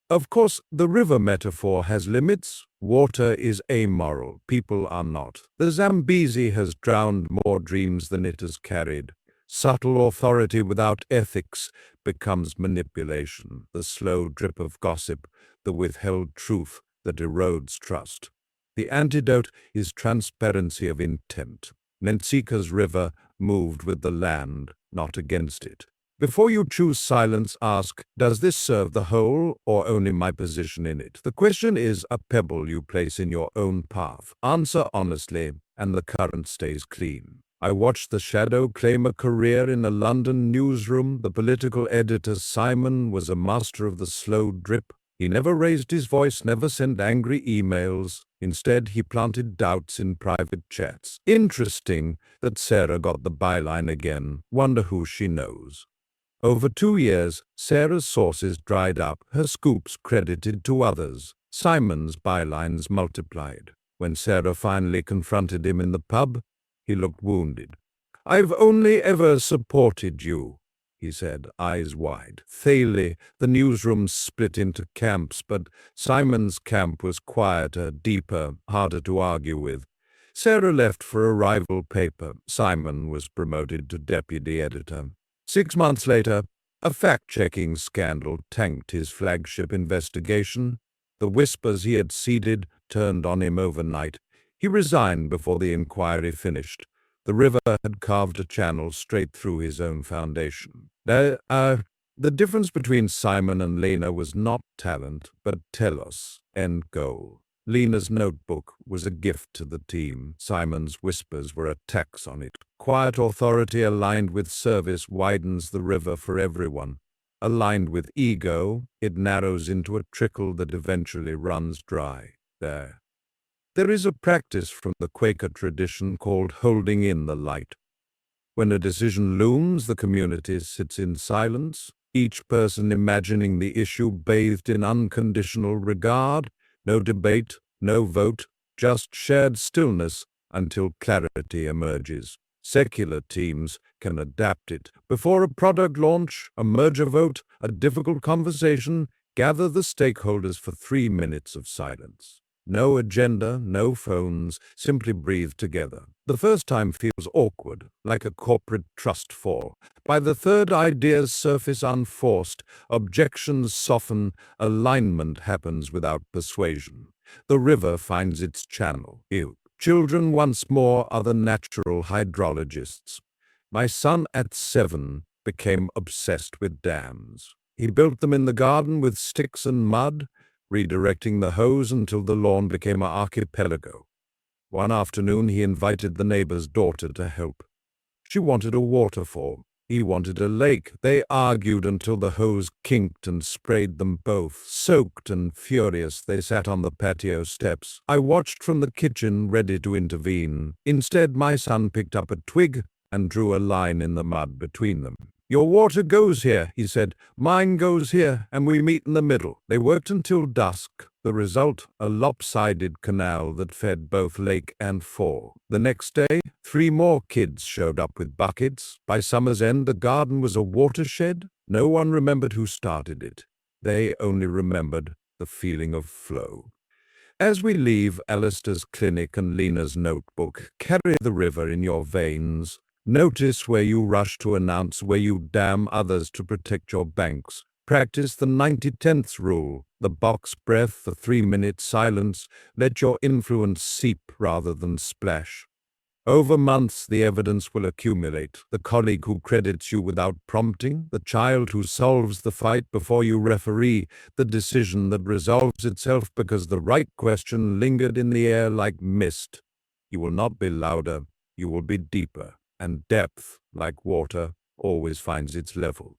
Of course, the river metaphor has limits. Water is amoral, people are not. The Zambezi has drowned more dreams than it has carried. Subtle authority without ethics becomes manipulation, the slow drip of gossip, the withheld truth that erodes trust. The antidote is transparency of intent. Nensika's river moved with the land, not against it. Before you choose silence, ask, does this serve the whole or only my position in it? The question is a pebble you place in your own path. Answer honestly, and the current stays clean. I watched the shadow claim a career in a London newsroom. The political editor Simon was a master of the slow drip. He never raised his voice, never sent angry emails. Instead, he planted doubts in private chats. Interesting that Sarah got the byline again. Wonder who she knows. Over 2 years, Sarah's sources dried up, her scoops credited to others. Simon's bylines multiplied. When Sarah finally confronted him in the pub, he looked wounded. "I've only ever supported you," he said, eyes wide. Thaily, the newsroom split into camps, but Simon's camp was quieter, deeper, harder to argue with. Sarah left for a rival paper. Simon was promoted to deputy editor. 6 months later, a fact-checking scandal tanked his flagship investigation. The whispers he had seeded turned on him overnight. He resigned before the inquiry finished. The river had carved a channel straight through his own foundation. The difference between Simon and Lena was not talent, but telos, end goal. Lena's notebook was a gift to the team. Simon's whispers were a tax on it. Quiet authority aligned with service widens the river for everyone. Aligned with ego, it narrows into a trickle that eventually runs dry. There is a practice from the Quaker tradition called holding in the light. When a decision looms, the community sits in silence, each person imagining the issue bathed in unconditional regard. No debate, no vote, just shared stillness until clarity emerges. Secular teams can adapt it. Before a product launch, a merger vote, a difficult conversation, gather the stakeholders for 3 minutes of silence. No agenda, no phones, simply breathe together. The first time feels awkward, like a corporate trust fall. By the third, ideas surface unforced, objections soften, alignment happens without persuasion. The river finds its channel. Children once more are the natural hydrologists. My son at 7 became obsessed with dams. He built them in the garden with sticks and mud, redirecting the hose until the lawn became an archipelago. One afternoon, he invited the neighbor's daughter to help. She wanted a waterfall. He wanted a lake. They argued until the hose kinked and sprayed them both. Soaked and furious, they sat on the patio steps. I watched from the kitchen, ready to intervene. Instead, my son picked up a twig and drew a line in the mud between them. "Your water goes here," he said. "Mine goes here, and we meet in the middle." They worked until dusk. The result, a lopsided canal that fed both lake and fall. The next day, 3 more kids showed up with buckets. By summer's end, the garden was a watershed. No one remembered who started it. They only remembered the feeling of flow. As we leave Alistair's clinic and Lena's notebook, carry the river in your veins. Notice where you rush to announce, where you damn others to protect your banks. Practice the 90-10th rule, the box breath, the 3-minute silence. Let your influence seep rather than splash. Over months, the evidence will accumulate. The colleague who credits you without prompting, the child who solves the fight before you referee, the decision that resolves itself because the right question lingered in the air like mist. You will not be louder, you will be deeper. And depth, like water, always finds its level.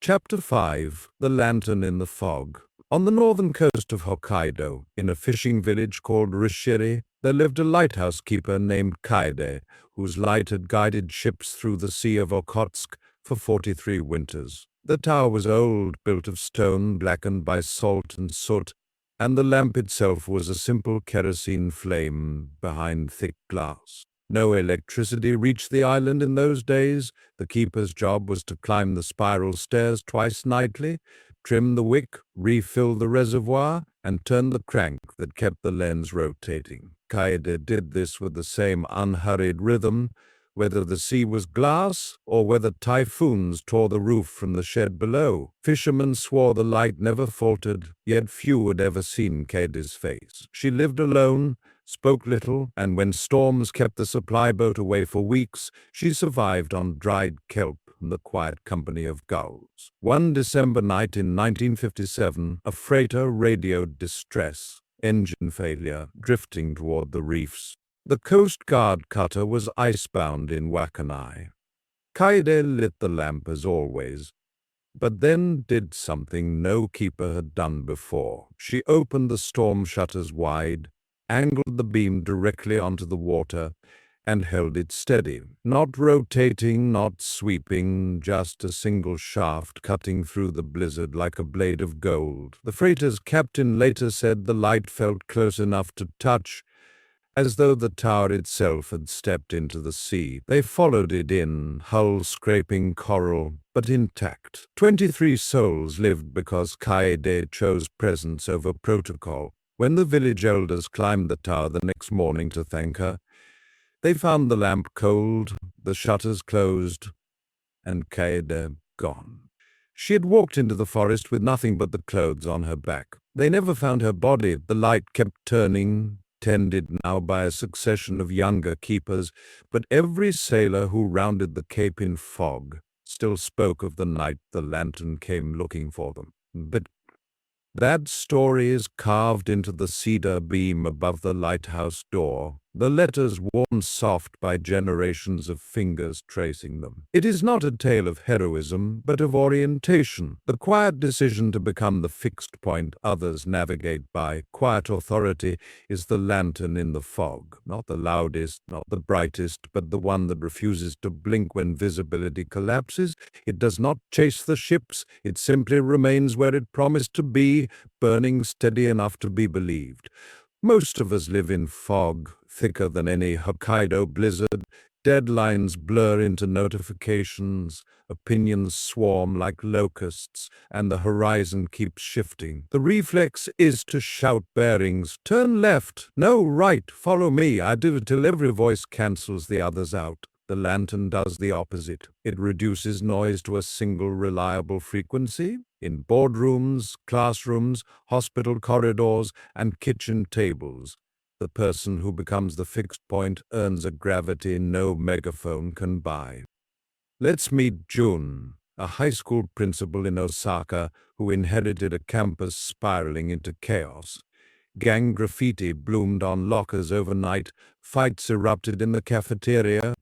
Chapter 5. The Lantern in the Fog. On the northern coast of Hokkaido, in a fishing village called Rishiri, there lived a lighthouse keeper named Kaede, whose light had guided ships through the Sea of Okhotsk for 43 winters. The tower was old, built of stone, blackened by salt and soot, and the lamp itself was a simple kerosene flame behind thick glass. No electricity reached the island in those days. The keeper's job was to climb the spiral stairs twice nightly, trim the wick, refill the reservoir, and turn the crank that kept the lens rotating. Kaede did this with the same unhurried rhythm, whether the sea was glass or whether typhoons tore the roof from the shed below. Fishermen swore the light never faltered, yet few had ever seen Kaede's face. She lived alone, spoke little, and when storms kept the supply boat away for weeks, she survived on dried kelp and the quiet company of gulls. One December night in 1957, a freighter radioed distress, engine failure, drifting toward the reefs. The Coast Guard cutter was icebound in Wakanai. Kaede lit the lamp as always, but then did something no keeper had done before. She opened the storm shutters wide, angled the beam directly onto the water, and held it steady. Not rotating, not sweeping, just a single shaft cutting through the blizzard like a blade of gold. The freighter's captain later said the light felt close enough to touch, as though the tower itself had stepped into the sea. They followed it in, hull scraping coral, but intact. 23 souls lived because Kaede chose presence over protocol. When the village elders climbed the tower the next morning to thank her, they found the lamp cold, the shutters closed, and Kaede gone. She had walked into the forest with nothing but the clothes on her back. They never found her body. The light kept turning, tended now by a succession of younger keepers, but every sailor who rounded the cape in fog still spoke of the night the lantern came looking for them. But that story is carved into the cedar beam above the lighthouse door, the letters worn soft by generations of fingers tracing them. It is not a tale of heroism, but of orientation, the quiet decision to become the fixed point others navigate by. Quiet authority is the lantern in the fog, not the loudest, not the brightest, but the one that refuses to blink when visibility collapses. It does not chase the ships, it simply remains where it promised to be, burning steady enough to be believed. Most of us live in fog, thicker than any Hokkaido blizzard. Deadlines blur into notifications, opinions swarm like locusts, and the horizon keeps shifting. The reflex is to shout bearings, turn left, no right, follow me. I do it till every voice cancels the others out. The lantern does the opposite. It reduces noise to a single reliable frequency. In boardrooms, classrooms, hospital corridors, and kitchen tables, the person who becomes the fixed point earns a gravity no megaphone can buy. Let's meet Jun, a high school principal in Osaka who inherited a campus spiraling into chaos. Gang graffiti bloomed on lockers overnight, fights erupted in the cafeteria,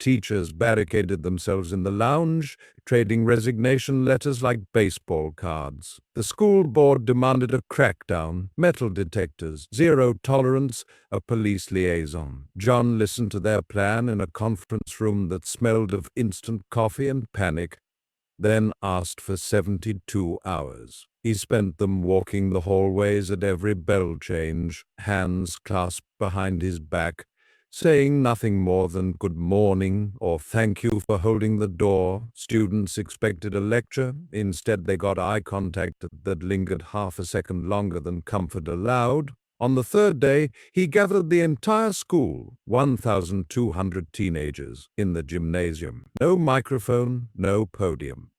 teachers barricaded themselves in the lounge, trading resignation letters like baseball cards. The school board demanded a crackdown, metal detectors, zero tolerance, a police liaison. John listened to their plan in a conference room that smelled of instant coffee and panic, then asked for 72 hours. He spent them walking the hallways at every bell change, hands clasped behind his back, saying nothing more than good morning or thank you for holding the door. Students expected a lecture. Instead, they got eye contact that lingered half a second longer than comfort allowed. On the third day, he gathered the entire school, 1,200 teenagers, in the gymnasium. No microphone, no podium.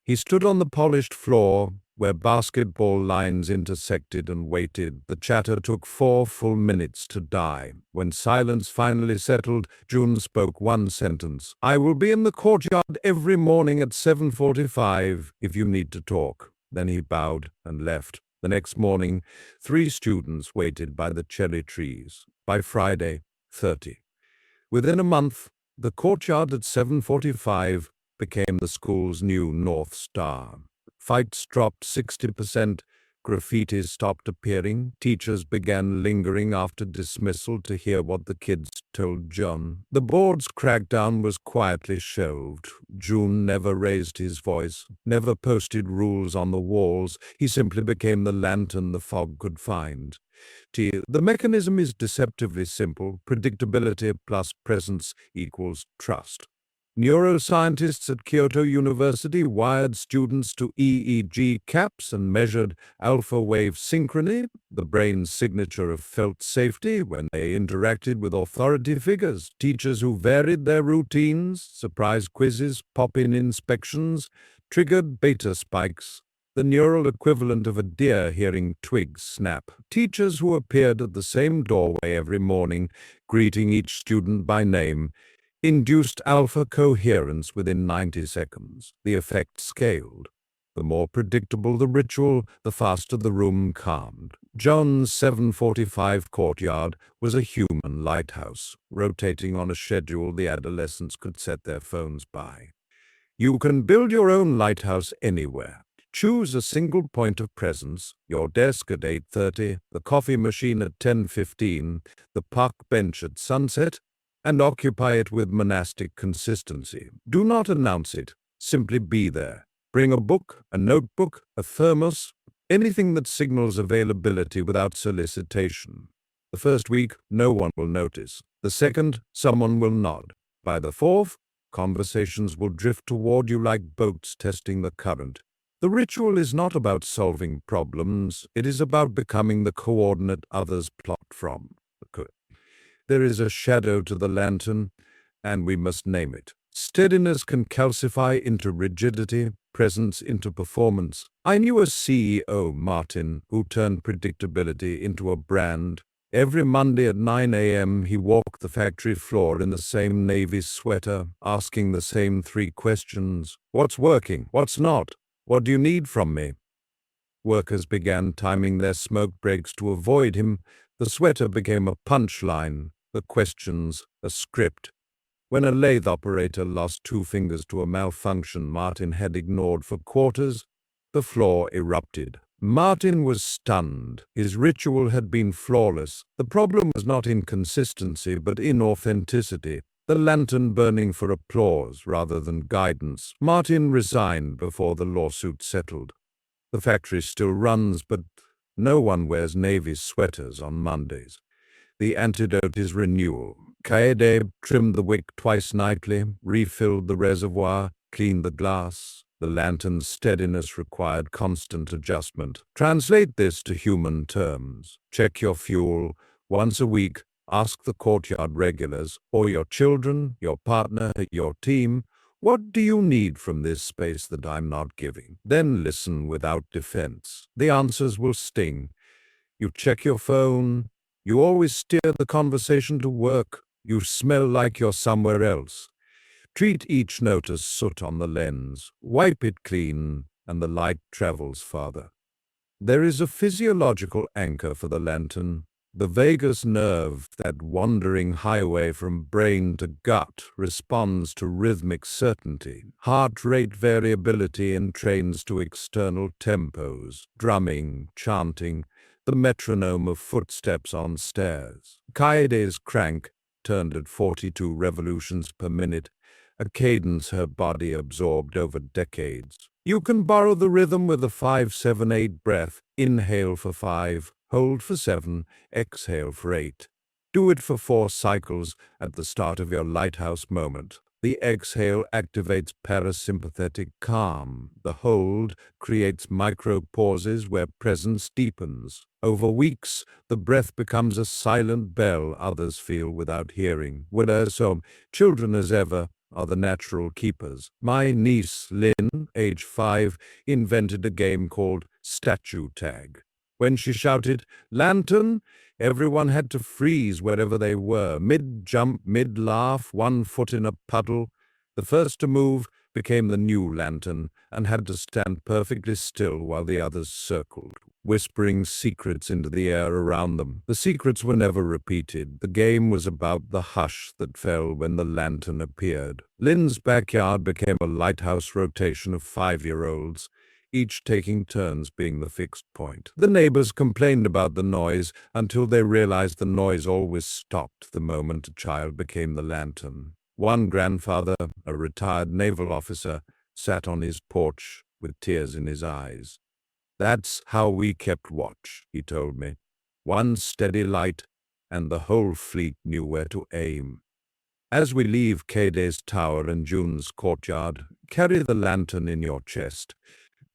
He stood on the polished floor, where basketball lines intersected, and waited. The chatter took 4 full minutes to die. When silence finally settled, Jun spoke one sentence. "I will be in the courtyard every morning at 7:45 if you need to talk." Then he bowed and left. The next morning, 3 students waited by the cherry trees. By Friday, 30. Within a month, the courtyard at 7:45 became the school's new North Star. Fights dropped 60%, graffitis stopped appearing, teachers began lingering after dismissal to hear what the kids told John. The board's crackdown was quietly shelved. Jun never raised his voice, never posted rules on the walls. He simply became the lantern the fog could find. The mechanism is deceptively simple. Predictability plus presence equals trust. Neuroscientists at Kyoto University wired students to EEG caps and measured alpha wave synchrony, the brain's signature of felt safety when they interacted with authority figures. Teachers who varied their routines, surprise quizzes, pop-in inspections, triggered beta spikes, the neural equivalent of a deer hearing twigs snap. Teachers who appeared at the same doorway every morning, greeting each student by name, induced alpha coherence within 90 seconds. The effect scaled. The more predictable the ritual, the faster the room calmed. John's 745 courtyard was a human lighthouse, rotating on a schedule the adolescents could set their phones by. You can build your own lighthouse anywhere. Choose a single point of presence, your desk at 8:30, the coffee machine at 10:15, the park bench at sunset, and occupy it with monastic consistency. Do not announce it, simply be there. Bring a book, a notebook, a thermos, anything that signals availability without solicitation. The first week, no one will notice. The second, someone will nod. By the fourth, conversations will drift toward you like boats testing the current. The ritual is not about solving problems, it is about becoming the coordinate others plot from. There is a shadow to the lantern, and we must name it. Steadiness can calcify into rigidity, presence into performance. I knew a CEO, Martin, who turned predictability into a brand. Every Monday at 9 a.m. he walked the factory floor in the same navy sweater, asking the same three questions. What's working? What's not? What do you need from me? Workers began timing their smoke breaks to avoid him. The sweater became a punchline, the questions a script. When a lathe operator lost 2 fingers to a malfunction Martin had ignored for quarters, the floor erupted. Martin was stunned. His ritual had been flawless. The problem was not inconsistency, but inauthenticity. The lantern burning for applause rather than guidance. Martin resigned before the lawsuit settled. The factory still runs, but no one wears navy sweaters on Mondays. The antidote is renewal. Kaede trimmed the wick twice nightly, refilled the reservoir, cleaned the glass. The lantern's steadiness required constant adjustment. Translate this to human terms. Check your fuel once a week. Ask the courtyard regulars, or your children, your partner, your team, what do you need from this space that I'm not giving? Then listen without defense. The answers will sting. You check your phone. You always steer the conversation to work. You smell like you're somewhere else. Treat each note as soot on the lens. Wipe it clean, and the light travels farther. There is a physiological anchor for the lantern. The vagus nerve, that wandering highway from brain to gut, responds to rhythmic certainty. Heart rate variability entrains to external tempos, drumming, chanting, the metronome of footsteps on stairs. Kaede's crank turned at 42 revolutions per minute, a cadence her body absorbed over decades. You can borrow the rhythm with a 5-7-8 breath. Inhale for 5, hold for 7, exhale for 8. Do it for 4 cycles at the start of your lighthouse moment. The exhale activates parasympathetic calm. The hold creates micro-pauses where presence deepens. Over weeks, the breath becomes a silent bell others feel without hearing. So, children as ever are the natural keepers. My niece, Lynn, age 5, invented a game called Statue Tag. When she shouted, "Lantern," everyone had to freeze wherever they were, mid-jump, mid-laugh, 1 foot in a puddle. The first to move became the new lantern and had to stand perfectly still while the others circled, whispering secrets into the air around them. The secrets were never repeated. The game was about the hush that fell when the lantern appeared. Lynn's backyard became a lighthouse rotation of 5-year-olds, each taking turns being the fixed point. The neighbors complained about the noise until they realized the noise always stopped the moment a child became the lantern. One grandfather, a retired naval officer, sat on his porch with tears in his eyes. "That's how we kept watch," he told me. "One steady light, and the whole fleet knew where to aim." As we leave Kaede's tower and June's courtyard, carry the lantern in your chest.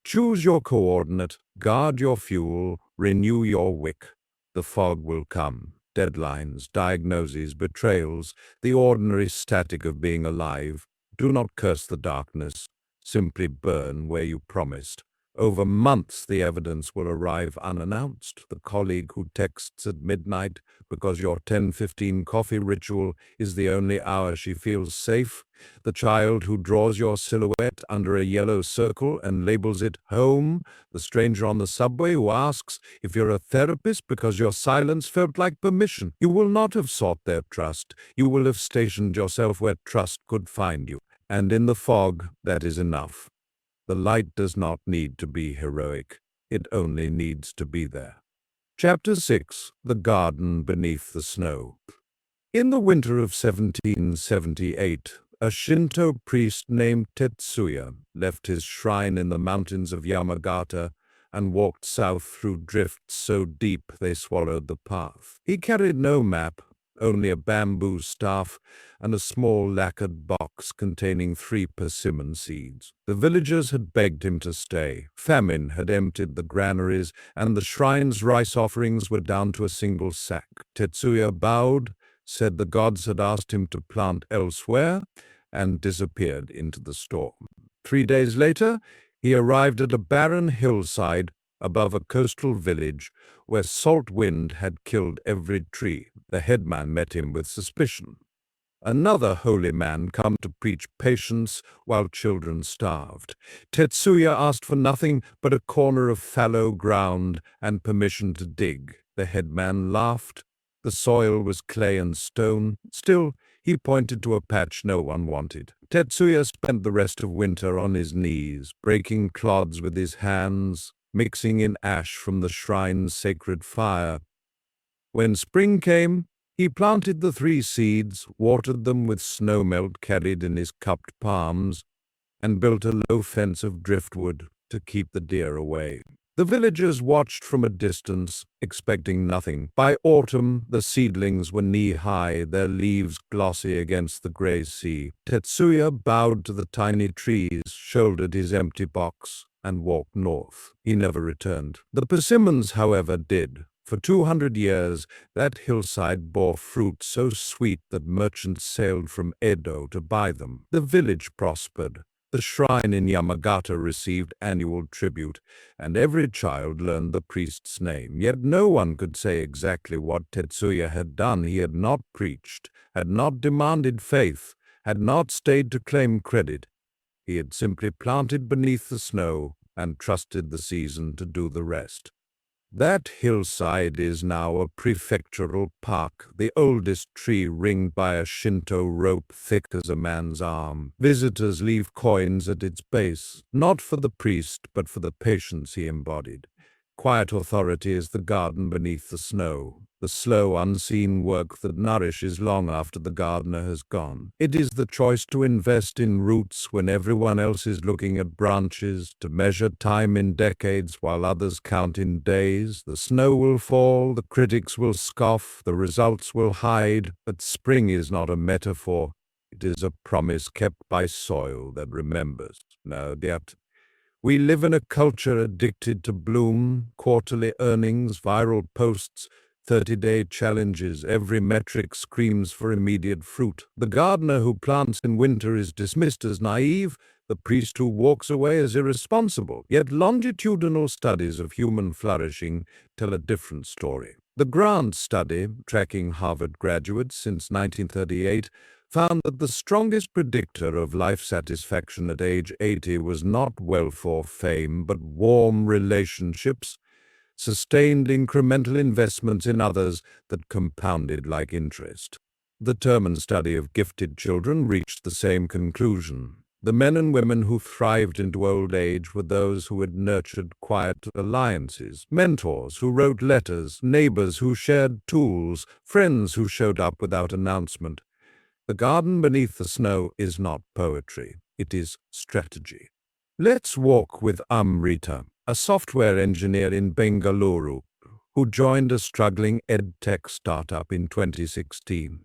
Choose your coordinate, guard your fuel, renew your wick. The fog will come. Deadlines, diagnoses, betrayals, the ordinary static of being alive. Do not curse the darkness. Simply burn where you promised. Over months, the evidence will arrive unannounced. The colleague who texts at midnight because your 10:15 coffee ritual is the only hour she feels safe. The child who draws your silhouette under a yellow circle and labels it home. The stranger on the subway who asks if you're a therapist because your silence felt like permission. You will not have sought their trust. You will have stationed yourself where trust could find you. And in the fog, that is enough. The light does not need to be heroic. It only needs to be there. Chapter 6. The Garden Beneath the Snow. In the winter of 1778, a Shinto priest named Tetsuya left his shrine in the mountains of Yamagata and walked south through drifts so deep they swallowed the path. He carried no map, only a bamboo staff and a small lacquered box containing 3 persimmon seeds. The villagers had begged him to stay. Famine had emptied the granaries, and the shrine's rice offerings were down to a single sack. Tetsuya bowed, said the gods had asked him to plant elsewhere, and disappeared into the storm. 3 days later, he arrived at a barren hillside above a coastal village where salt wind had killed every tree. The headman met him with suspicion. Another holy man come to preach patience while children starved. Tetsuya asked for nothing but a corner of fallow ground and permission to dig. The headman laughed. The soil was clay and stone. Still, he pointed to a patch no one wanted. Tetsuya spent the rest of winter on his knees, breaking clods with his hands, mixing in ash from the shrine's sacred fire. When spring came, he planted the 3 seeds, watered them with snowmelt carried in his cupped palms, and built a low fence of driftwood to keep the deer away. The villagers watched from a distance, expecting nothing. By autumn, the seedlings were knee-high, their leaves glossy against the gray sea. Tetsuya bowed to the tiny trees, shouldered his empty box, and walked north. He never returned. The persimmons, however, did. For 200 years, that hillside bore fruit so sweet that merchants sailed from Edo to buy them. The village prospered. The shrine in Yamagata received annual tribute, and every child learned the priest's name. Yet no one could say exactly what Tetsuya had done. He had not preached, had not demanded faith, had not stayed to claim credit. He had simply planted beneath the snow and trusted the season to do the rest. That hillside is now a prefectural park, the oldest tree ringed by a Shinto rope thick as a man's arm. Visitors leave coins at its base, not for the priest, but for the patience he embodied. Quiet authority is the garden beneath the snow, the slow, unseen work that nourishes long after the gardener has gone. It is the choice to invest in roots when everyone else is looking at branches, to measure time in decades while others count in days. The snow will fall, the critics will scoff, the results will hide, but spring is not a metaphor. It is a promise kept by soil that remembers. No doubt. We live in a culture addicted to bloom, quarterly earnings, viral posts, 30-day challenges. Every metric screams for immediate fruit. The gardener who plants in winter is dismissed as naive, the priest who walks away as irresponsible. Yet longitudinal studies of human flourishing tell a different story. The Grant study, tracking Harvard graduates since 1938, found that the strongest predictor of life satisfaction at age 80 was not wealth or fame, but warm relationships, sustained incremental investments in others that compounded like interest. The Terman study of gifted children reached the same conclusion. The men and women who thrived into old age were those who had nurtured quiet alliances, mentors who wrote letters, neighbors who shared tools, friends who showed up without announcement. The garden beneath the snow is not poetry, it is strategy. Let's walk with Amrita, a software engineer in Bengaluru, who joined a struggling edtech startup in 2016.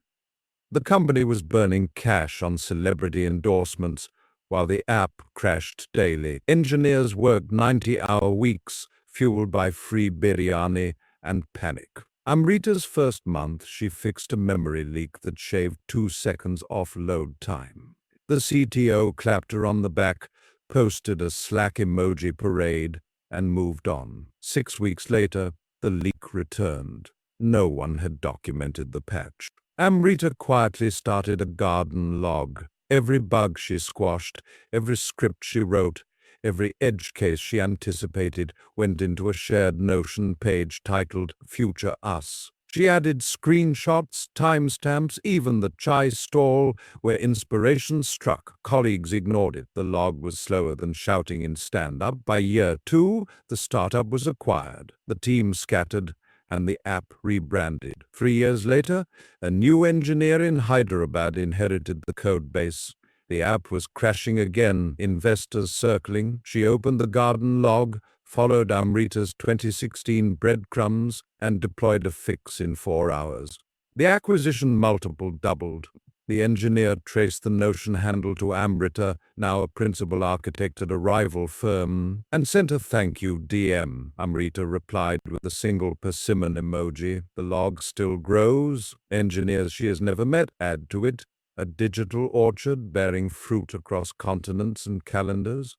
The company was burning cash on celebrity endorsements, while the app crashed daily. Engineers worked 90-hour weeks, fueled by free biryani and panic. Amrita's first month, she fixed a memory leak that shaved 2 seconds off load time. The CTO clapped her on the back, posted a Slack emoji parade, and moved on. 6 weeks later, the leak returned. No one had documented the patch. Amrita quietly started a garden log. Every bug she squashed, every script she wrote, every edge case she anticipated went into a shared Notion page titled Future Us. She added screenshots, timestamps, even the chai stall where inspiration struck. Colleagues ignored it. The log was slower than shouting in stand-up. By year 2, the startup was acquired. The team scattered, and the app rebranded. 3 years later, a new engineer in Hyderabad inherited the code base. The app was crashing again, investors circling. She opened the garden log, followed Amrita's 2016 breadcrumbs, and deployed a fix in 4 hours. The acquisition multiple doubled. The engineer traced the Notion handle to Amrita, now a principal architect at a rival firm, and sent a thank you DM. Amrita replied with a single persimmon emoji. The log still grows. Engineers she has never met add to it. A digital orchard bearing fruit across continents and calendars.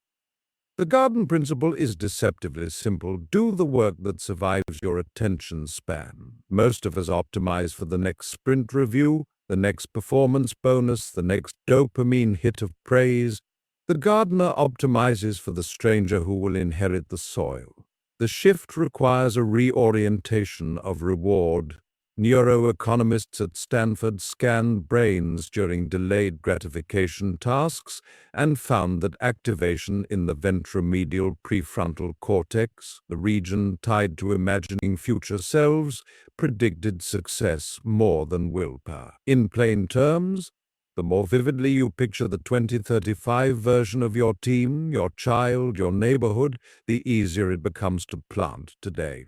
The garden principle is deceptively simple. Do the work that survives your attention span. Most of us optimize for the next sprint review, the next performance bonus, the next dopamine hit of praise. The gardener optimizes for the stranger who will inherit the soil. The shift requires a reorientation of reward. Neuroeconomists at Stanford scanned brains during delayed gratification tasks and found that activation in the ventromedial prefrontal cortex, the region tied to imagining future selves, predicted success more than willpower. In plain terms, the more vividly you picture the 2035 version of your team, your child, your neighborhood, the easier it becomes to plant today.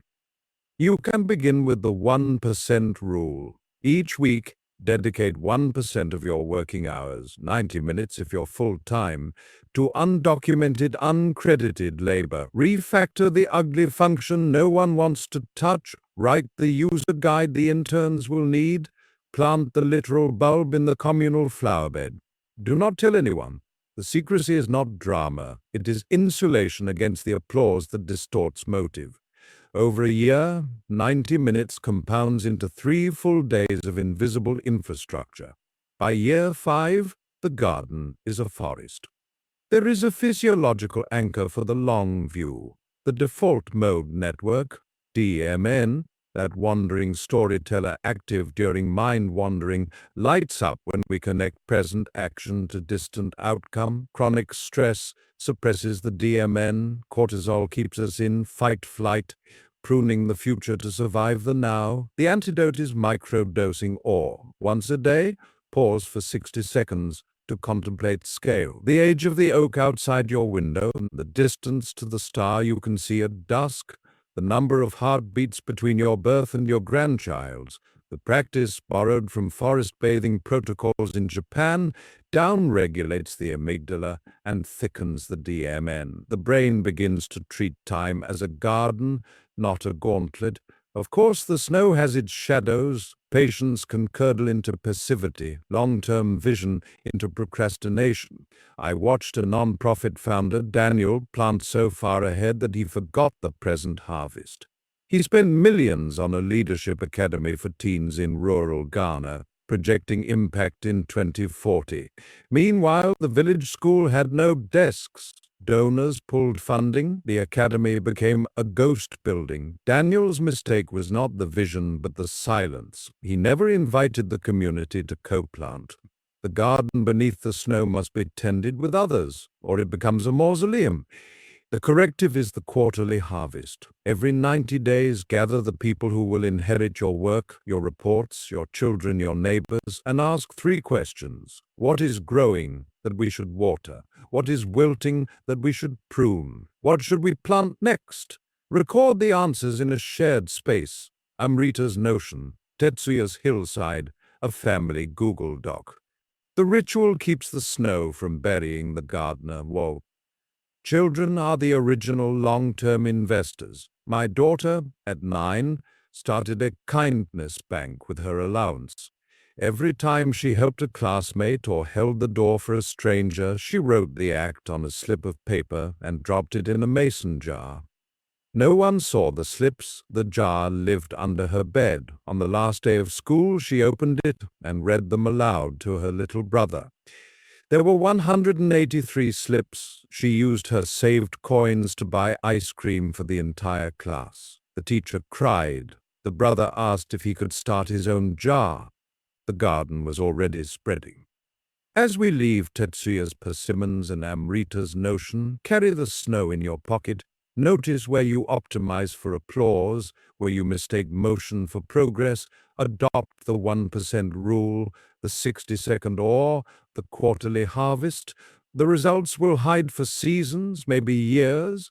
You can begin with the 1% rule. Each week, dedicate 1% of your working hours, 90 minutes if you're full-time, to undocumented, uncredited labor. Refactor the ugly function no one wants to touch. Write the user guide the interns will need. Plant the literal bulb in the communal flowerbed. Do not tell anyone. The secrecy is not drama. It is insulation against the applause that distorts motive. Over a year, 90 minutes compounds into 3 full days of invisible infrastructure. By year 5, the garden is a forest. There is a physiological anchor for the long view. The default mode network, DMN, that wandering storyteller active during mind wandering, lights up when we connect present action to distant outcome. Chronic stress suppresses the DMN. Cortisol keeps us in fight-flight, pruning the future to survive the now. The antidote is microdosing or, once a day, pause for 60 seconds to contemplate scale. The age of the oak outside your window, the distance to the star you can see at dusk, the number of heartbeats between your birth and your grandchild's. The practice, borrowed from forest bathing protocols in Japan, downregulates the amygdala and thickens the DMN. The brain begins to treat time as a garden, not a gauntlet. Of course, the snow has its shadows. Patience can curdle into passivity, long-term vision into procrastination. I watched a non-profit founder, Daniel, plant so far ahead that he forgot the present harvest. He spent millions on a leadership academy for teens in rural Ghana, projecting impact in 2040. Meanwhile, the village school had no desks. Donors pulled funding. The academy became a ghost building. Daniel's mistake was not the vision but the silence. He never invited the community to co-plant. The garden beneath the snow must be tended with others, or it becomes a mausoleum. The corrective is the quarterly harvest. Every 90 days, gather the people who will inherit your work, your reports, your children, your neighbors, and ask 3 questions. What is growing that we should water? What is wilting that we should prune? What should we plant next? Record the answers in a shared space. Amrita's Notion, Tetsuya's Hillside, a family Google Doc. The ritual keeps the snow from burying the gardener. Whoa. Children are the original long-term investors. My daughter, at 9, started a kindness bank with her allowance. Every time she helped a classmate or held the door for a stranger, she wrote the act on a slip of paper and dropped it in a mason jar. No one saw the slips. The jar lived under her bed. On the last day of school, she opened it and read them aloud to her little brother. There were 183 slips. She used her saved coins to buy ice cream for the entire class. The teacher cried. The brother asked if he could start his own jar. The garden was already spreading. As we leave Tetsuya's persimmons and Amrita's notion, carry the snow in your pocket. Notice where you optimize for applause, where you mistake motion for progress. Adopt the 1% rule, the 60-second awe, the quarterly harvest. The results will hide for seasons, maybe years.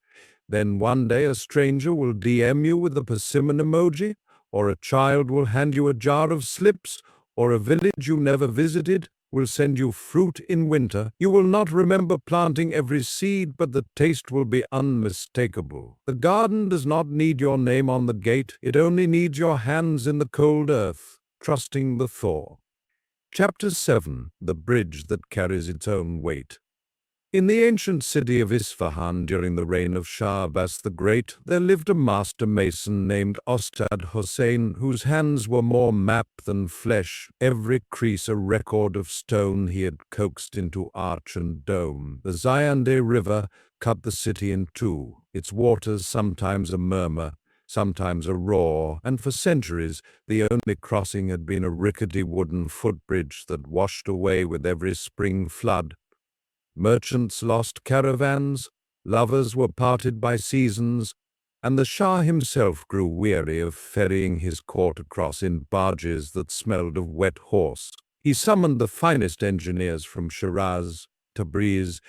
Then one day a stranger will DM you with a persimmon emoji, or a child will hand you a jar of slips, or a village you never visited will send you fruit in winter. You will not remember planting every seed, but the taste will be unmistakable. The garden does not need your name on the gate. It only needs your hands in the cold earth, trusting the thaw. Chapter 7. The Bridge That Carries Its Own Weight. In the ancient city of Isfahan during the reign of Shah Abbas the Great, there lived a master mason named Ostad Hossein, whose hands were more map than flesh, every crease a record of stone he had coaxed into arch and dome. The Zayande River cut the city in two, its waters sometimes a murmur, sometimes a roar, and for centuries the only crossing had been a rickety wooden footbridge that washed away with every spring flood. Merchants lost caravans, lovers were parted by seasons, and the Shah himself grew weary of ferrying his court across in barges that smelled of wet horse. He summoned the finest engineers from Shiraz, Tabriz,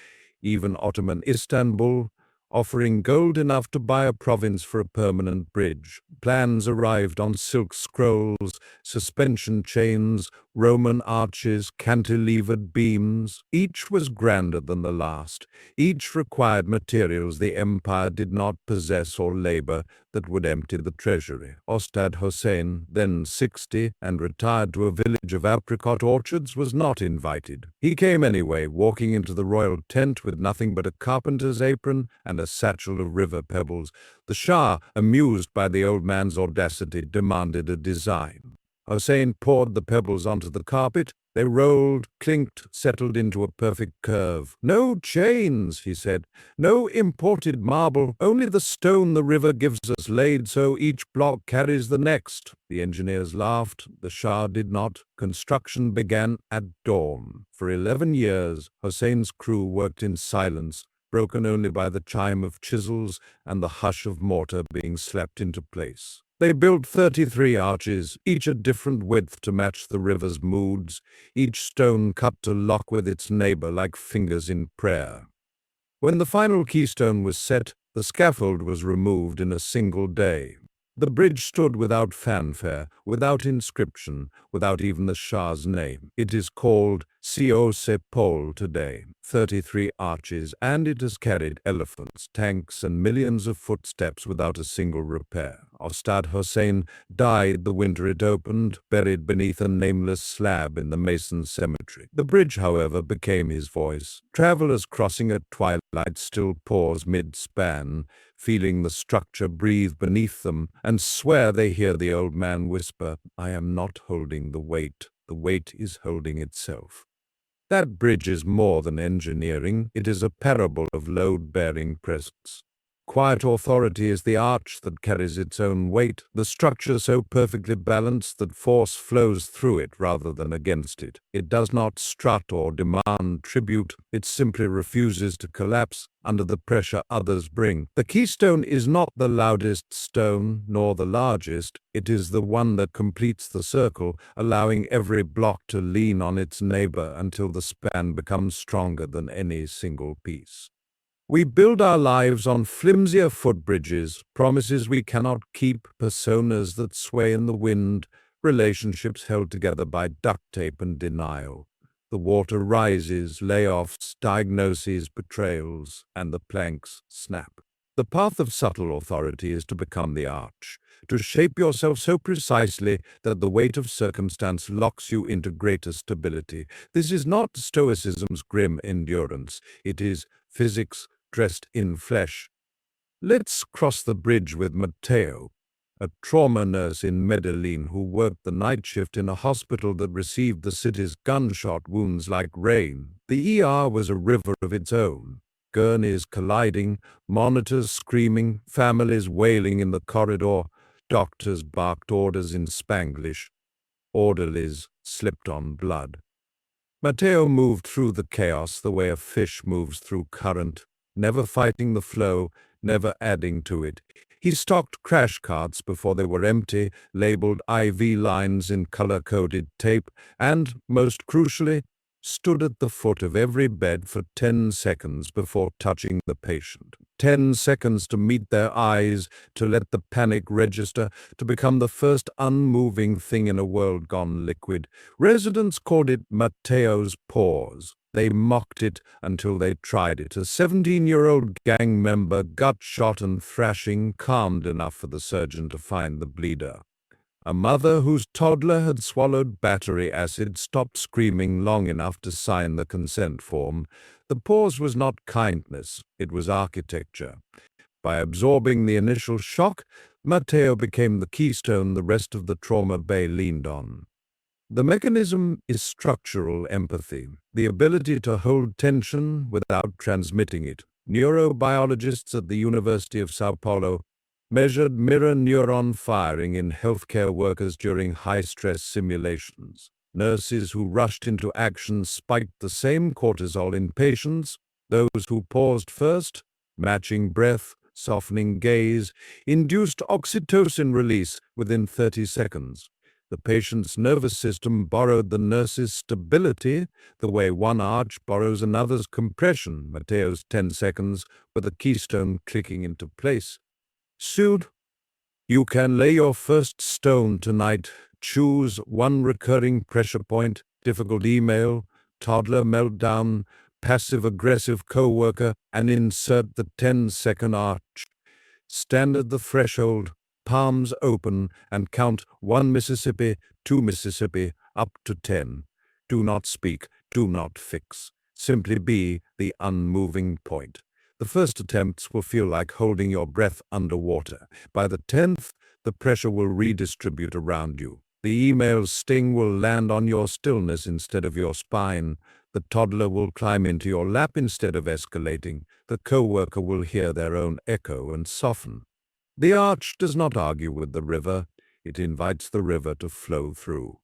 even Ottoman Istanbul, offering gold enough to buy a province for a permanent bridge. Plans arrived on silk scrolls, suspension chains, Roman arches, cantilevered beams. Each was grander than the last. Each required materials the empire did not possess or labor that would empty the treasury. Ostad Hossein, then 60 and retired to a village of apricot orchards, was not invited. He came anyway, walking into the royal tent with nothing but a carpenter's apron and a satchel of river pebbles. The Shah, amused by the old man's audacity, demanded a design. Hossein poured the pebbles onto the carpet. They rolled, clinked, settled into a perfect curve. "No chains," he said. "No imported marble. Only the stone the river gives us laid so each block carries the next." The engineers laughed. The Shah did not. Construction began at dawn. For 11 years, Hossein's crew worked in silence, broken only by the chime of chisels and the hush of mortar being slapped into place. They built 33 arches, each a different width to match the river's moods, each stone cut to lock with its neighbor like fingers in prayer. When the final keystone was set, the scaffold was removed in a single day. The bridge stood without fanfare, without inscription, without even the Shah's name. It is called Siose Pol today, 33 arches, and it has carried elephants, tanks, and millions of footsteps without a single repair. Ostad Hossein died the winter it opened, buried beneath a nameless slab in the mason's cemetery. The bridge, however, became his voice. Travelers crossing at twilight still pause mid-span, feeling the structure breathe beneath them, and swear they hear the old man whisper, "I am not holding the weight is holding itself." That bridge is more than engineering, it is a parable of load-bearing presence. Quiet authority is the arch that carries its own weight, the structure so perfectly balanced that force flows through it rather than against it. It does not strut or demand tribute, it simply refuses to collapse under the pressure others bring. The keystone is not the loudest stone, nor the largest, it is the one that completes the circle, allowing every block to lean on its neighbor until the span becomes stronger than any single piece. We build our lives on flimsier footbridges, promises we cannot keep, personas that sway in the wind, relationships held together by duct tape and denial. The water rises, layoffs, diagnoses, betrayals, and the planks snap. The path of subtle authority is to become the arch, to shape yourself so precisely that the weight of circumstance locks you into greater stability. This is not Stoicism's grim endurance. It is physics dressed in flesh. Let's cross the bridge with Matteo, a trauma nurse in Medellin who worked the night shift in a hospital that received the city's gunshot wounds like rain. The ER was a river of its own. Gurneys colliding, monitors screaming, families wailing in the corridor, doctors barked orders in Spanglish, orderlies slipped on blood. Matteo moved through the chaos the way a fish moves through current, never fighting the flow, never adding to it. He stocked crash carts before they were empty, labeled IV lines in color-coded tape, and, most crucially, stood at the foot of every bed for 10 seconds before touching the patient. 10 seconds to meet their eyes, to let the panic register, to become the first unmoving thing in a world gone liquid. Residents called it Matteo's pause. They mocked it until they tried it. A 17-year-old gang member, gut shot and thrashing, calmed enough for the surgeon to find the bleeder. A mother whose toddler had swallowed battery acid stopped screaming long enough to sign the consent form. The pause was not kindness, it was architecture. By absorbing the initial shock, Matteo became the keystone the rest of the trauma bay leaned on. The mechanism is structural empathy, the ability to hold tension without transmitting it. Neurobiologists at the University of Sao Paulo measured mirror neuron firing in healthcare workers during high-stress simulations. Nurses who rushed into action spiked the same cortisol in patients. Those who paused first, matching breath, softening gaze, induced oxytocin release within 30 seconds. The patient's nervous system borrowed the nurse's stability the way one arch borrows another's compression. Matteo's 10 seconds with a keystone clicking into place. Soon, you can lay your first stone tonight. Choose one recurring pressure point, difficult email, toddler meltdown, passive-aggressive coworker, and insert the 10-second arch. Stand at the threshold, palms open, and count 1 Mississippi, 2 Mississippi, up to 10. Do not speak, do not fix. Simply be the unmoving point. The first attempts will feel like holding your breath underwater. By the 10th, the pressure will redistribute around you. The email's sting will land on your stillness instead of your spine. The toddler will climb into your lap instead of escalating. The coworker will hear their own echo and soften. The arch does not argue with the river. It invites the river to flow through.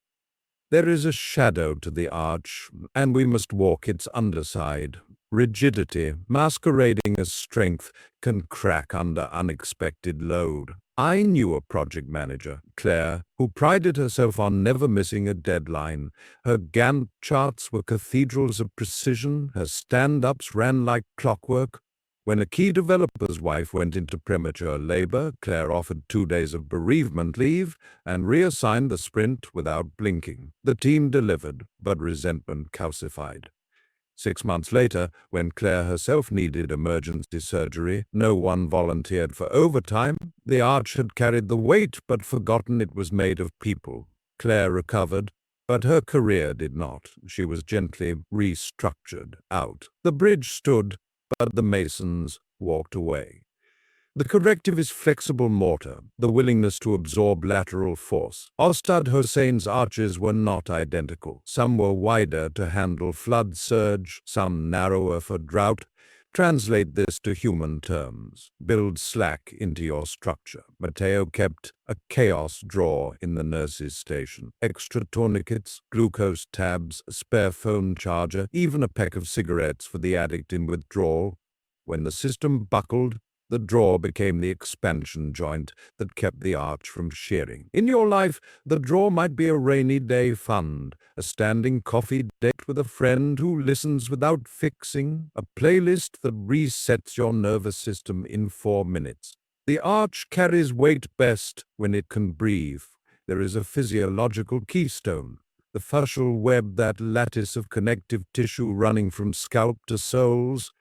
There is a shadow to the arch, and we must walk its underside. Rigidity, masquerading as strength, can crack under unexpected load. I knew a project manager, Claire, who prided herself on never missing a deadline. Her Gantt charts were cathedrals of precision, her stand-ups ran like clockwork. When a key developer's wife went into premature labor, Claire offered 2 days of bereavement leave and reassigned the sprint without blinking. The team delivered, but resentment calcified. 6 months later, when Claire herself needed emergency surgery, no one volunteered for overtime. The arch had carried the weight, but forgotten it was made of people. Claire recovered, but her career did not. She was gently restructured out. The bridge stood, but the masons walked away. The corrective is flexible mortar, the willingness to absorb lateral force. Ostad Hossein's arches were not identical. Some were wider to handle flood surge, some narrower for drought. Translate this to human terms. Build slack into your structure. Matteo kept a chaos drawer in the nurse's station. Extra tourniquets, glucose tabs, a spare phone charger, even a pack of cigarettes for the addict in withdrawal. When the system buckled, the drawer became the expansion joint that kept the arch from shearing. In your life, the drawer might be a rainy day fund, a standing coffee date with a friend who listens without fixing, a playlist that resets your nervous system in 4 minutes. The arch carries weight best when it can breathe. There is a physiological keystone, the fascial web, that lattice of connective tissue running from scalp to soles,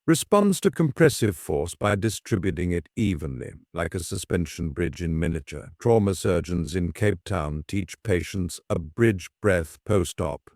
responds to compressive force by distributing it evenly, like a suspension bridge in miniature. Trauma surgeons in Cape Town teach patients a bridge breath post-op.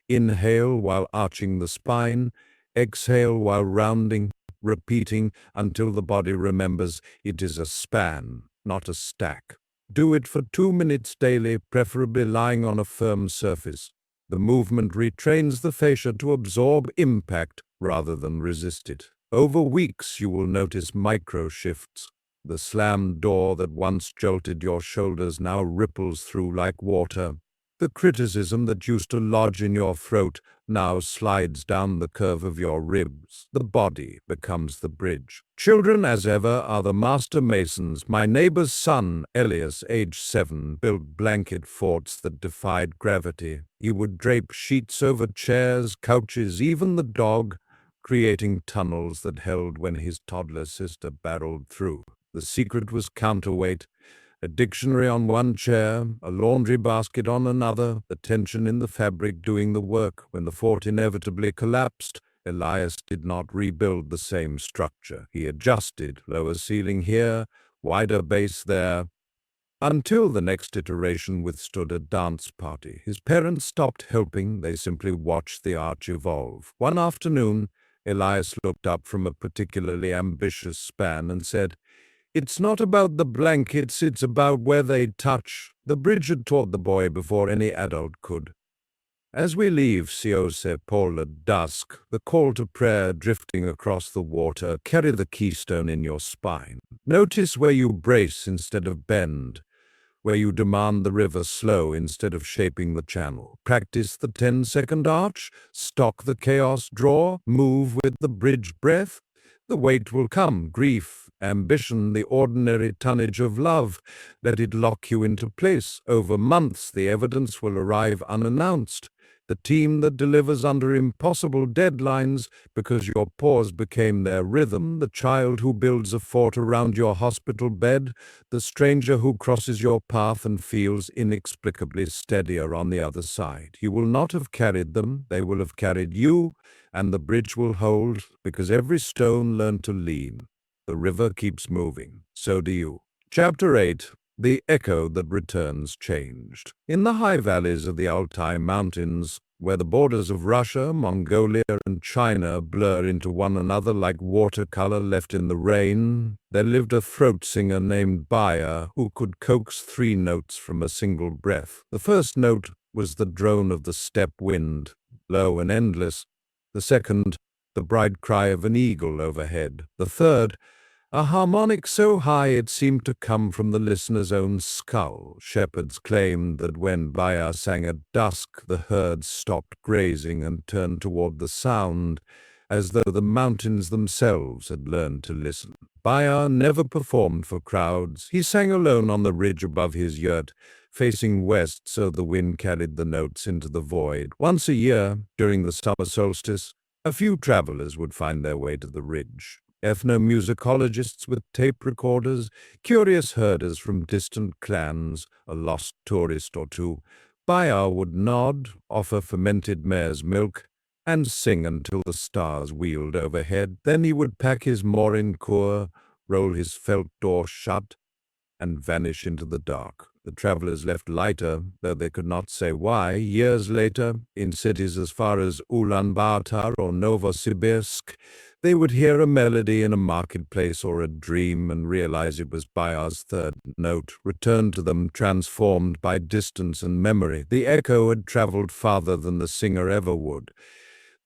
Inhale while arching the spine, exhale while rounding. repeating until the body remembers it is a span, not a stack. Do it for 2 minutes daily, preferably lying on a firm surface. The movement retrains the fascia to absorb impact rather than resist it. Over weeks, you will notice micro shifts. The slammed door that once jolted your shoulders now ripples through like water. The criticism that used to lodge in your throat now slides down the curve of your ribs. The body becomes the bridge. Children, as ever, are the master masons. My neighbor's son, Elias, age 7, built blanket forts that defied gravity. He would drape sheets over chairs, couches, even the dog, creating tunnels that held when his toddler sister barreled through. The secret was counterweight. A dictionary on one chair, a laundry basket on another, the tension in the fabric doing the work. When the fort inevitably collapsed, Elias did not rebuild the same structure. He adjusted, lower ceiling here, wider base there, until the next iteration withstood a dance party. His parents stopped helping, they simply watched the arch evolve. One afternoon, Elias looked up from a particularly ambitious span and said, "It's not about the blankets, it's about where they touch." The bridge had taught the boy before any adult could. As we leave Siose Paul at dusk, the call to prayer drifting across the water, carry the keystone in your spine. Notice where you brace instead of bend, where you demand the river slow instead of shaping the channel. Practice the 10-second arch, stock the chaos draw, move with the bridge breath. The weight will come, grief, ambition, the ordinary tonnage of love. Let it lock you into place. Over months, the evidence will arrive unannounced. The team that delivers under impossible deadlines because your pause became their rhythm, the child who builds a fort around your hospital bed, the stranger who crosses your path and feels inexplicably steadier on the other side. You will not have carried them, they will have carried you, and the bridge will hold because every stone learned to lean. The river keeps moving, so do you. Chapter 8. The echo that returns changed. In the high valleys of the Altai Mountains, where the borders of Russia, Mongolia, and China blur into one another like watercolor left in the rain, there lived a throat singer named Baya who could coax 3 notes from a single breath. The first note was the drone of the steppe wind, low and endless. The second, the bright cry of an eagle overhead. The third, a harmonic so high it seemed to come from the listener's own skull. Shepherds claimed that when Baya sang at dusk, the herds stopped grazing and turned toward the sound, as though the mountains themselves had learned to listen. Baya never performed for crowds. He sang alone on the ridge above his yurt, facing west so the wind carried the notes into the void. Once a year, during the summer solstice, a few travelers would find their way to the ridge. Ethnomusicologists with tape recorders, curious herders from distant clans, a lost tourist or two. Baya would nod, offer fermented mare's milk, and sing until the stars wheeled overhead. Then he would pack his morincourt, roll his felt door shut, and vanish into the dark. The travelers left lighter, though they could not say why. Years later, in cities as far as Ulaanbaatar or Novosibirsk, they would hear a melody in a marketplace or a dream and realize it was Baya's third note, returned to them transformed by distance and memory. The echo had traveled farther than the singer ever would.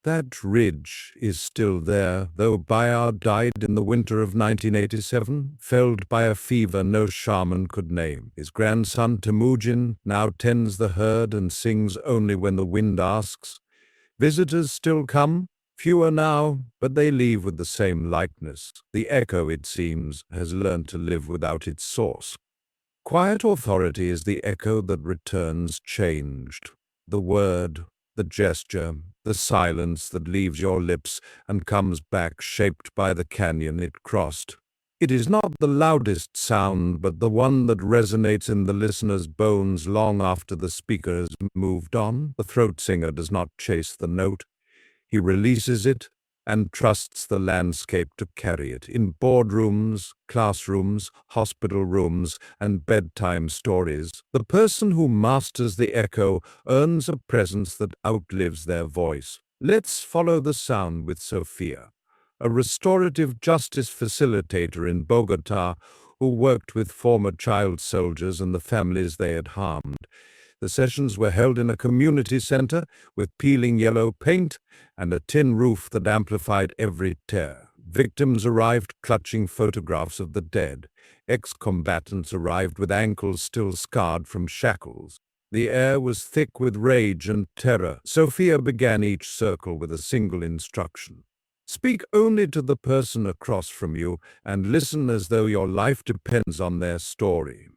That ridge is still there, though Baya died in the winter of 1987, felled by a fever no shaman could name. His grandson Temujin now tends the herd and sings only when the wind asks. Visitors still come, fewer now, but they leave with the same likeness. The echo, it seems, has learned to live without its source. Quiet authority is the echo that returns changed. The word, the gesture, the silence that leaves your lips and comes back shaped by the canyon it crossed. It is not the loudest sound, but the one that resonates in the listener's bones long after the speaker has moved on. The throat singer does not chase the note. He releases it and trusts the landscape to carry it. In boardrooms, classrooms, hospital rooms, and bedtime stories, the person who masters the echo earns a presence that outlives their voice. Let's follow the sound with Sophia. a restorative justice facilitator in Bogota who worked with former child soldiers and the families they had harmed. The sessions were held in a community center with peeling yellow paint and a tin roof that amplified every tear. Victims arrived clutching photographs of the dead. Ex-combatants arrived with ankles still scarred from shackles. The air was thick with rage and terror. Sophia began each circle with a single instruction. Speak only to the person across from you and listen as though your life depends on their story.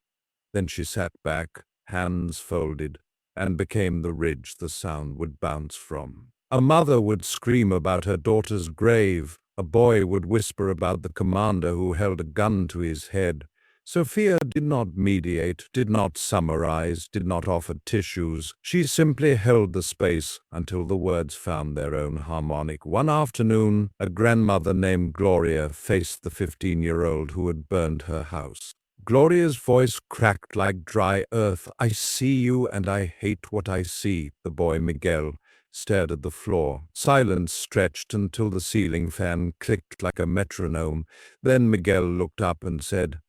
Then she sat back, hands folded, and became the ridge the sound would bounce from. A mother would scream about her daughter's grave. A boy would whisper about the commander who held a gun to his head. Sophia did not mediate, did not summarize, did not offer tissues. She simply held the space until the words found their own harmonic. One afternoon, a grandmother named Gloria faced the 15-year-old who had burned her house. Gloria's voice cracked like dry earth. I see you and I hate what I see. The boy Miguel stared at the floor. Silence stretched until the ceiling fan clicked like a metronome. Then Miguel looked up and said,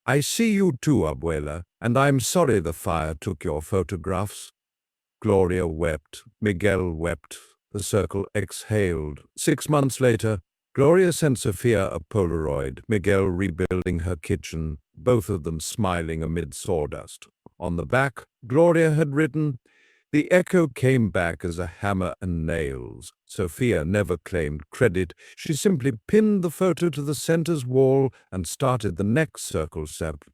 I see you too, Abuela, and I'm sorry the fire took your photographs. Gloria wept. Miguel wept. The circle exhaled. 6 months later, Gloria sent Sophia a Polaroid, Miguel rebuilding her kitchen, both of them smiling amid sawdust. On the back, Gloria had written, the echo came back as a hammer and nails. Sophia never claimed credit. She simply pinned the photo to the center's wall and started the next circle step.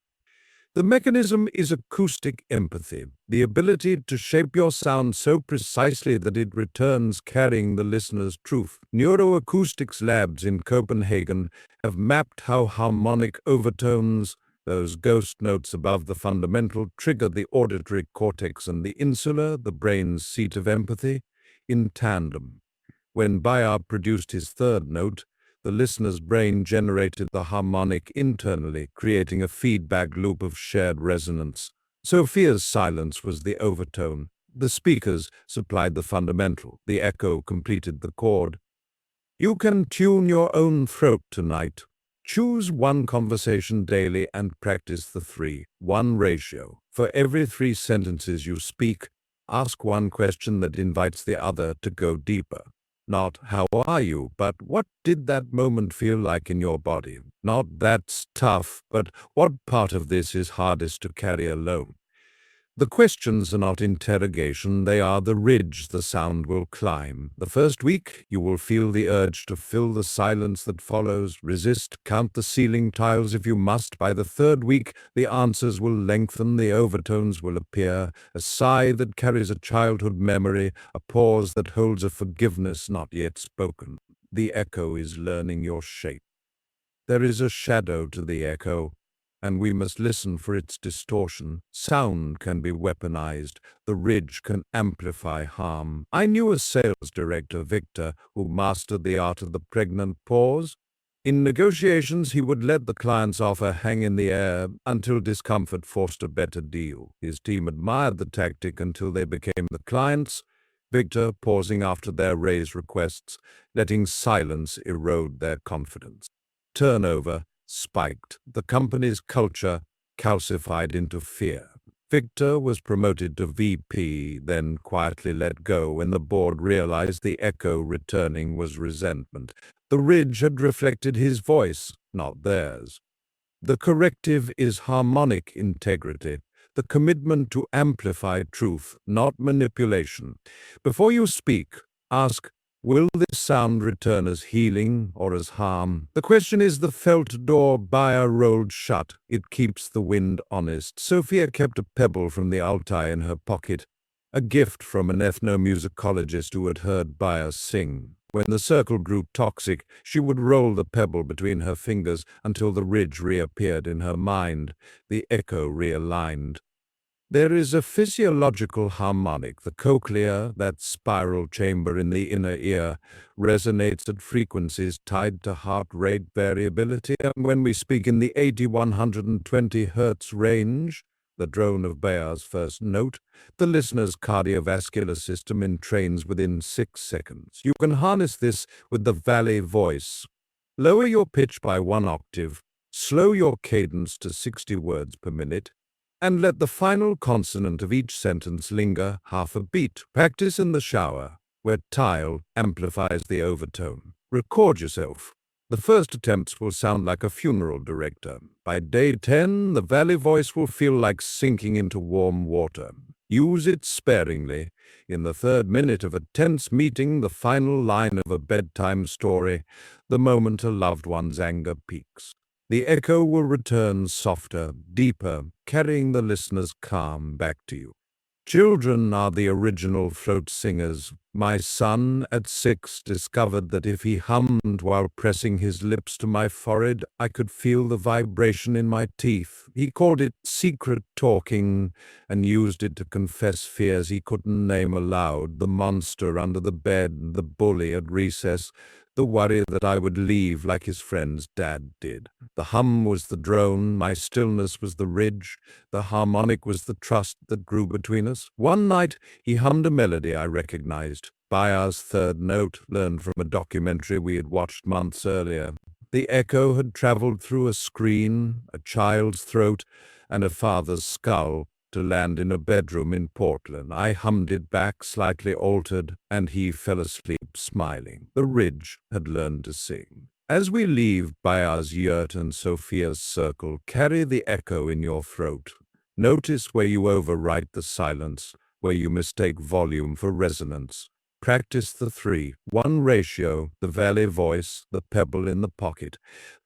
The mechanism is acoustic empathy, the ability to shape your sound so precisely that it returns carrying the listener's truth. Neuroacoustics labs in Copenhagen have mapped how harmonic overtones, those ghost notes above the fundamental, trigger the auditory cortex and the insula, the brain's seat of empathy, in tandem. When Bayard produced his third note, the listener's brain generated the harmonic internally, creating a feedback loop of shared resonance. Sophia's silence was the overtone. The speakers supplied the fundamental. The echo completed the chord. You can tune your own throat tonight. Choose one conversation daily and practice the 3-1 ratio. For every 3 sentences you speak, ask one question that invites the other to go deeper. Not how are you, but what did that moment feel like in your body? Not that's tough, but what part of this is hardest to carry alone? The questions are not interrogation, they are the ridge the sound will climb. The first week, you will feel the urge to fill the silence that follows, resist, count the ceiling tiles if you must. By the third week, the answers will lengthen, the overtones will appear, a sigh that carries a childhood memory, a pause that holds a forgiveness not yet spoken. The echo is learning your shape. There is a shadow to the echo, and we must listen for its distortion. Sound can be weaponized. The ridge can amplify harm. I knew a sales director, Victor, who mastered the art of the pregnant pause. In negotiations, he would let the client's offer hang in the air until discomfort forced a better deal. His team admired the tactic until they became the clients, Victor pausing after their raise requests, letting silence erode their confidence. Turnover spiked. The company's culture calcified into fear. Victor was promoted to VP, then quietly let go when the board realized the echo returning was resentment. The ridge had reflected his voice, not theirs. The corrective is harmonic integrity, the commitment to amplify truth, not manipulation. Before you speak, ask, will this sound return as healing or as harm? The question is the felt door Bayer rolled shut. It keeps the wind honest. Sophia kept a pebble from the altai in her pocket, a gift from an ethnomusicologist who had heard Bayer sing. When the circle grew toxic, she would roll the pebble between her fingers until the ridge reappeared in her mind, the echo realigned. There is a physiological harmonic. The cochlea, that spiral chamber in the inner ear, resonates at frequencies tied to heart rate variability. And when we speak in the 80-120 Hz range, the drone of Bayar's first note, the listener's cardiovascular system entrains within 6 seconds. You can harness this with the valley voice. Lower your pitch by 1 octave, slow your cadence to 60 words per minute, and let the final consonant of each sentence linger half a beat. Practice in the shower, where tile amplifies the overtone. Record yourself. The first attempts will sound like a funeral director. By day 10, the valley voice will feel like sinking into warm water. Use it sparingly. In the 3rd minute of a tense meeting, the final line of a bedtime story, the moment a loved one's anger peaks. The echo will return softer, deeper, carrying the listener's calm back to you. Children are the original throat singers. My son, at 6, discovered that if he hummed while pressing his lips to my forehead, I could feel the vibration in my teeth. He called it secret talking and used it to confess fears he couldn't name aloud: the monster under the bed, the bully at recess, the worry that I would leave like his friend's dad did. The hum was the drone, my stillness was the ridge, the harmonic was the trust that grew between us. One night he hummed a melody I recognized, Bayar's 3rd note, learned from a documentary we had watched months earlier. The echo had traveled through a screen, a child's throat, and a father's skull, to land in a bedroom in Portland. I hummed it back, slightly altered, and he fell asleep smiling. The ridge had learned to sing. As we leave Bayar's yurt and Sophia's circle, carry the echo in your throat. Notice where you overwrite the silence, where you mistake volume for resonance. Practice the 3-1 ratio, the valley voice, the pebble in the pocket.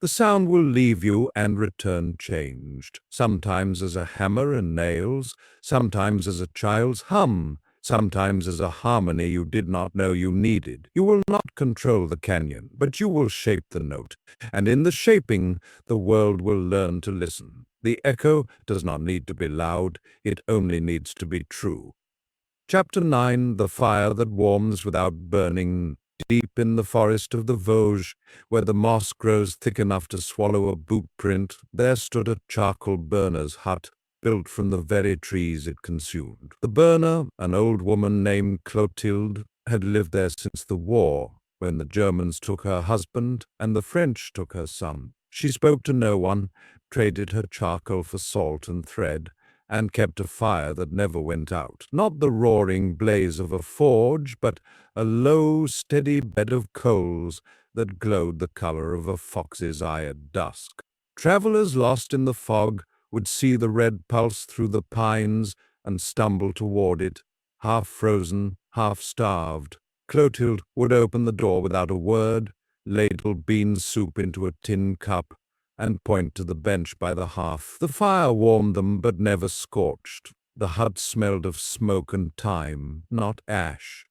The sound will leave you and return changed, sometimes as a hammer and nails, sometimes as a child's hum, sometimes as a harmony you did not know you needed. You will not control the canyon, but you will shape the note, and in the shaping, the world will learn to listen. The echo does not need to be loud, it only needs to be true. Chapter 9, The Fire That Warms Without Burning. Deep in the forest of the Vosges, where the moss grows thick enough to swallow a boot print, there stood a charcoal burner's hut, built from the very trees it consumed. The burner, an old woman named Clotilde, had lived there since the war, when the Germans took her husband and the French took her son. She spoke to no one, traded her charcoal for salt and thread, and kept a fire that never went out. Not the roaring blaze of a forge, but a low, steady bed of coals that glowed the color of a fox's eye at dusk. Travelers lost in the fog would see the red pulse through the pines and stumble toward it, half frozen, half starved. Clotilde would open the door without a word, ladle bean soup into a tin cup, and point to the bench by the hearth. The fire warmed them but never scorched. The hut smelled of smoke and thyme, not ash.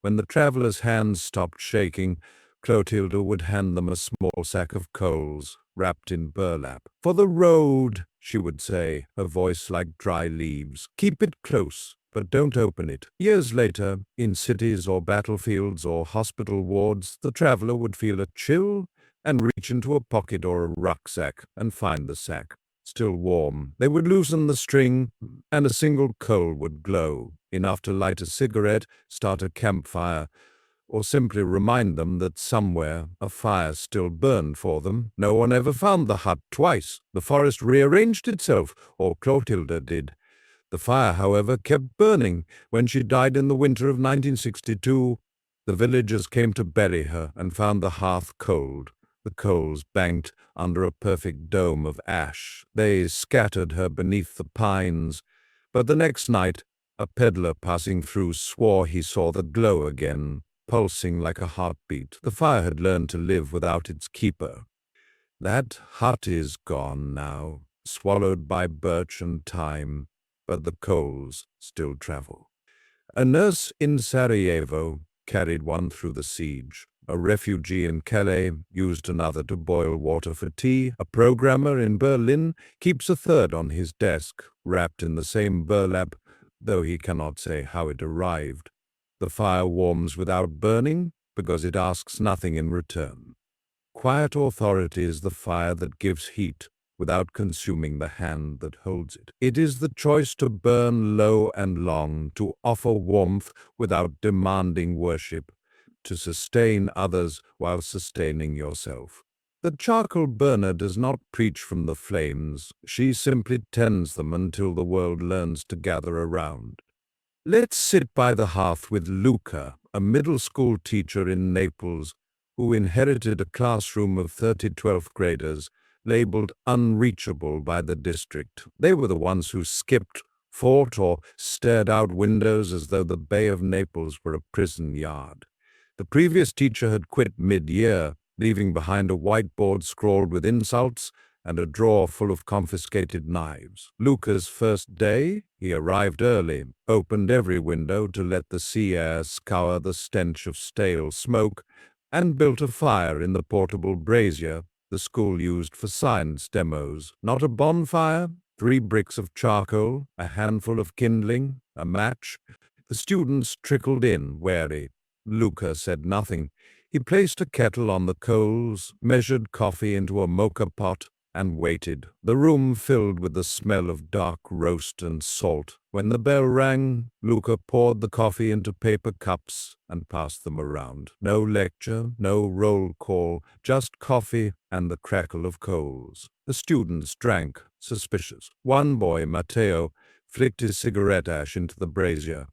When the travelers' hands stopped shaking, Clotilde would hand them a small sack of coals, wrapped in burlap. "For the road," she would say, her voice like dry leaves. "Keep it close, but don't open it." Years later, in cities or battlefields or hospital wards, the traveler would feel a chill and reach into a pocket or a rucksack and find the sack still warm. They would loosen the string, and a single coal would glow, enough to light a cigarette, start a campfire, or simply remind them that somewhere a fire still burned for them. No one ever found the hut twice. The forest rearranged itself, or Clotilde did. The fire, however, kept burning. When she died in the winter of 1962, the villagers came to bury her and found the hearth cold, the coals banked under a perfect dome of ash. They scattered her beneath the pines, but the next night a peddler passing through swore he saw the glow again, pulsing like a heartbeat. The fire had learned to live without its keeper. That hut is gone now, swallowed by birch and thyme, but the coals still travel. A nurse in Sarajevo carried one through the siege. A refugee in Calais used another to boil water for tea. A programmer in Berlin keeps a third on his desk, wrapped in the same burlap, though he cannot say how it arrived. The fire warms without burning because it asks nothing in return. Quiet authority is the fire that gives heat without consuming the hand that holds it. It is the choice to burn low and long, to offer warmth without demanding worship, to sustain others while sustaining yourself. The charcoal burner does not preach from the flames. She simply tends them until the world learns to gather around. Let's sit by the hearth with Luca, a middle school teacher in Naples, who inherited a classroom of 30 12th graders, labeled unreachable by the district. They were the ones who skipped, fought, or stared out windows as though the Bay of Naples were a prison yard. The previous teacher had quit mid-year, leaving behind a whiteboard scrawled with insults and a drawer full of confiscated knives. Luca's first day, he arrived early, opened every window to let the sea air scour the stench of stale smoke, and built a fire in the portable brazier the school used for science demos. Not a bonfire, 3 bricks of charcoal, a handful of kindling, a match. The students trickled in, wary. Luca said nothing. He placed a kettle on the coals, measured coffee into a mocha pot, and waited. The room filled with the smell of dark roast and salt. When the bell rang, Luca poured the coffee into paper cups and passed them around. No lecture, no roll call, just coffee and the crackle of coals. The students drank, suspicious. One boy, Matteo, flicked his cigarette ash into the brazier.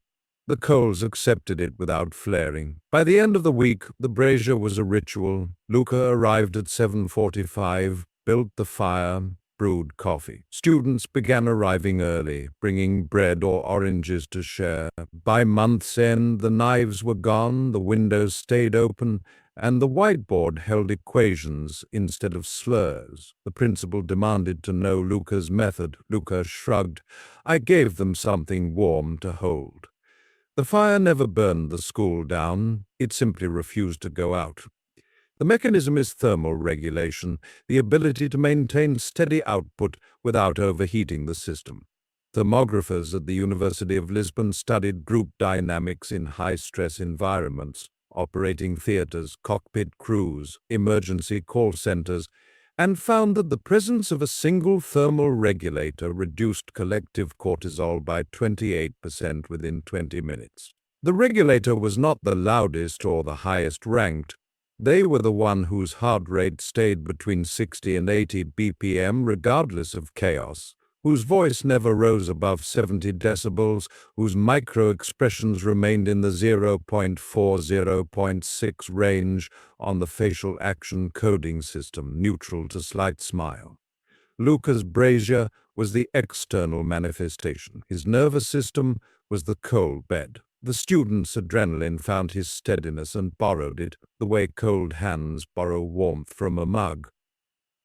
The coals accepted it without flaring. By the end of the week, the brazier was a ritual. Luca arrived at 7:45, built the fire, brewed coffee. Students began arriving early, bringing bread or oranges to share. By month's end, the knives were gone, the windows stayed open, and the whiteboard held equations instead of slurs. The principal demanded to know Luca's method. Luca shrugged. I gave them something warm to hold. The fire never burned the school down, it simply refused to go out. The mechanism is thermal regulation, the ability to maintain steady output without overheating the system. Thermographers at the University of Lisbon studied group dynamics in high-stress environments, operating theaters, cockpit crews, emergency call centers, and found that the presence of a single thermal regulator reduced collective cortisol by 28% within 20 minutes. The regulator was not the loudest or the highest ranked. They were the one whose heart rate stayed between 60 and 80 BPM regardless of chaos, whose voice never rose above 70 decibels, whose micro-expressions remained in the 0.4–0.6 range on the facial action coding system, neutral to slight smile. Luca's brazier was the external manifestation. His nervous system was the coal bed. The student's adrenaline found his steadiness and borrowed it, the way cold hands borrow warmth from a mug.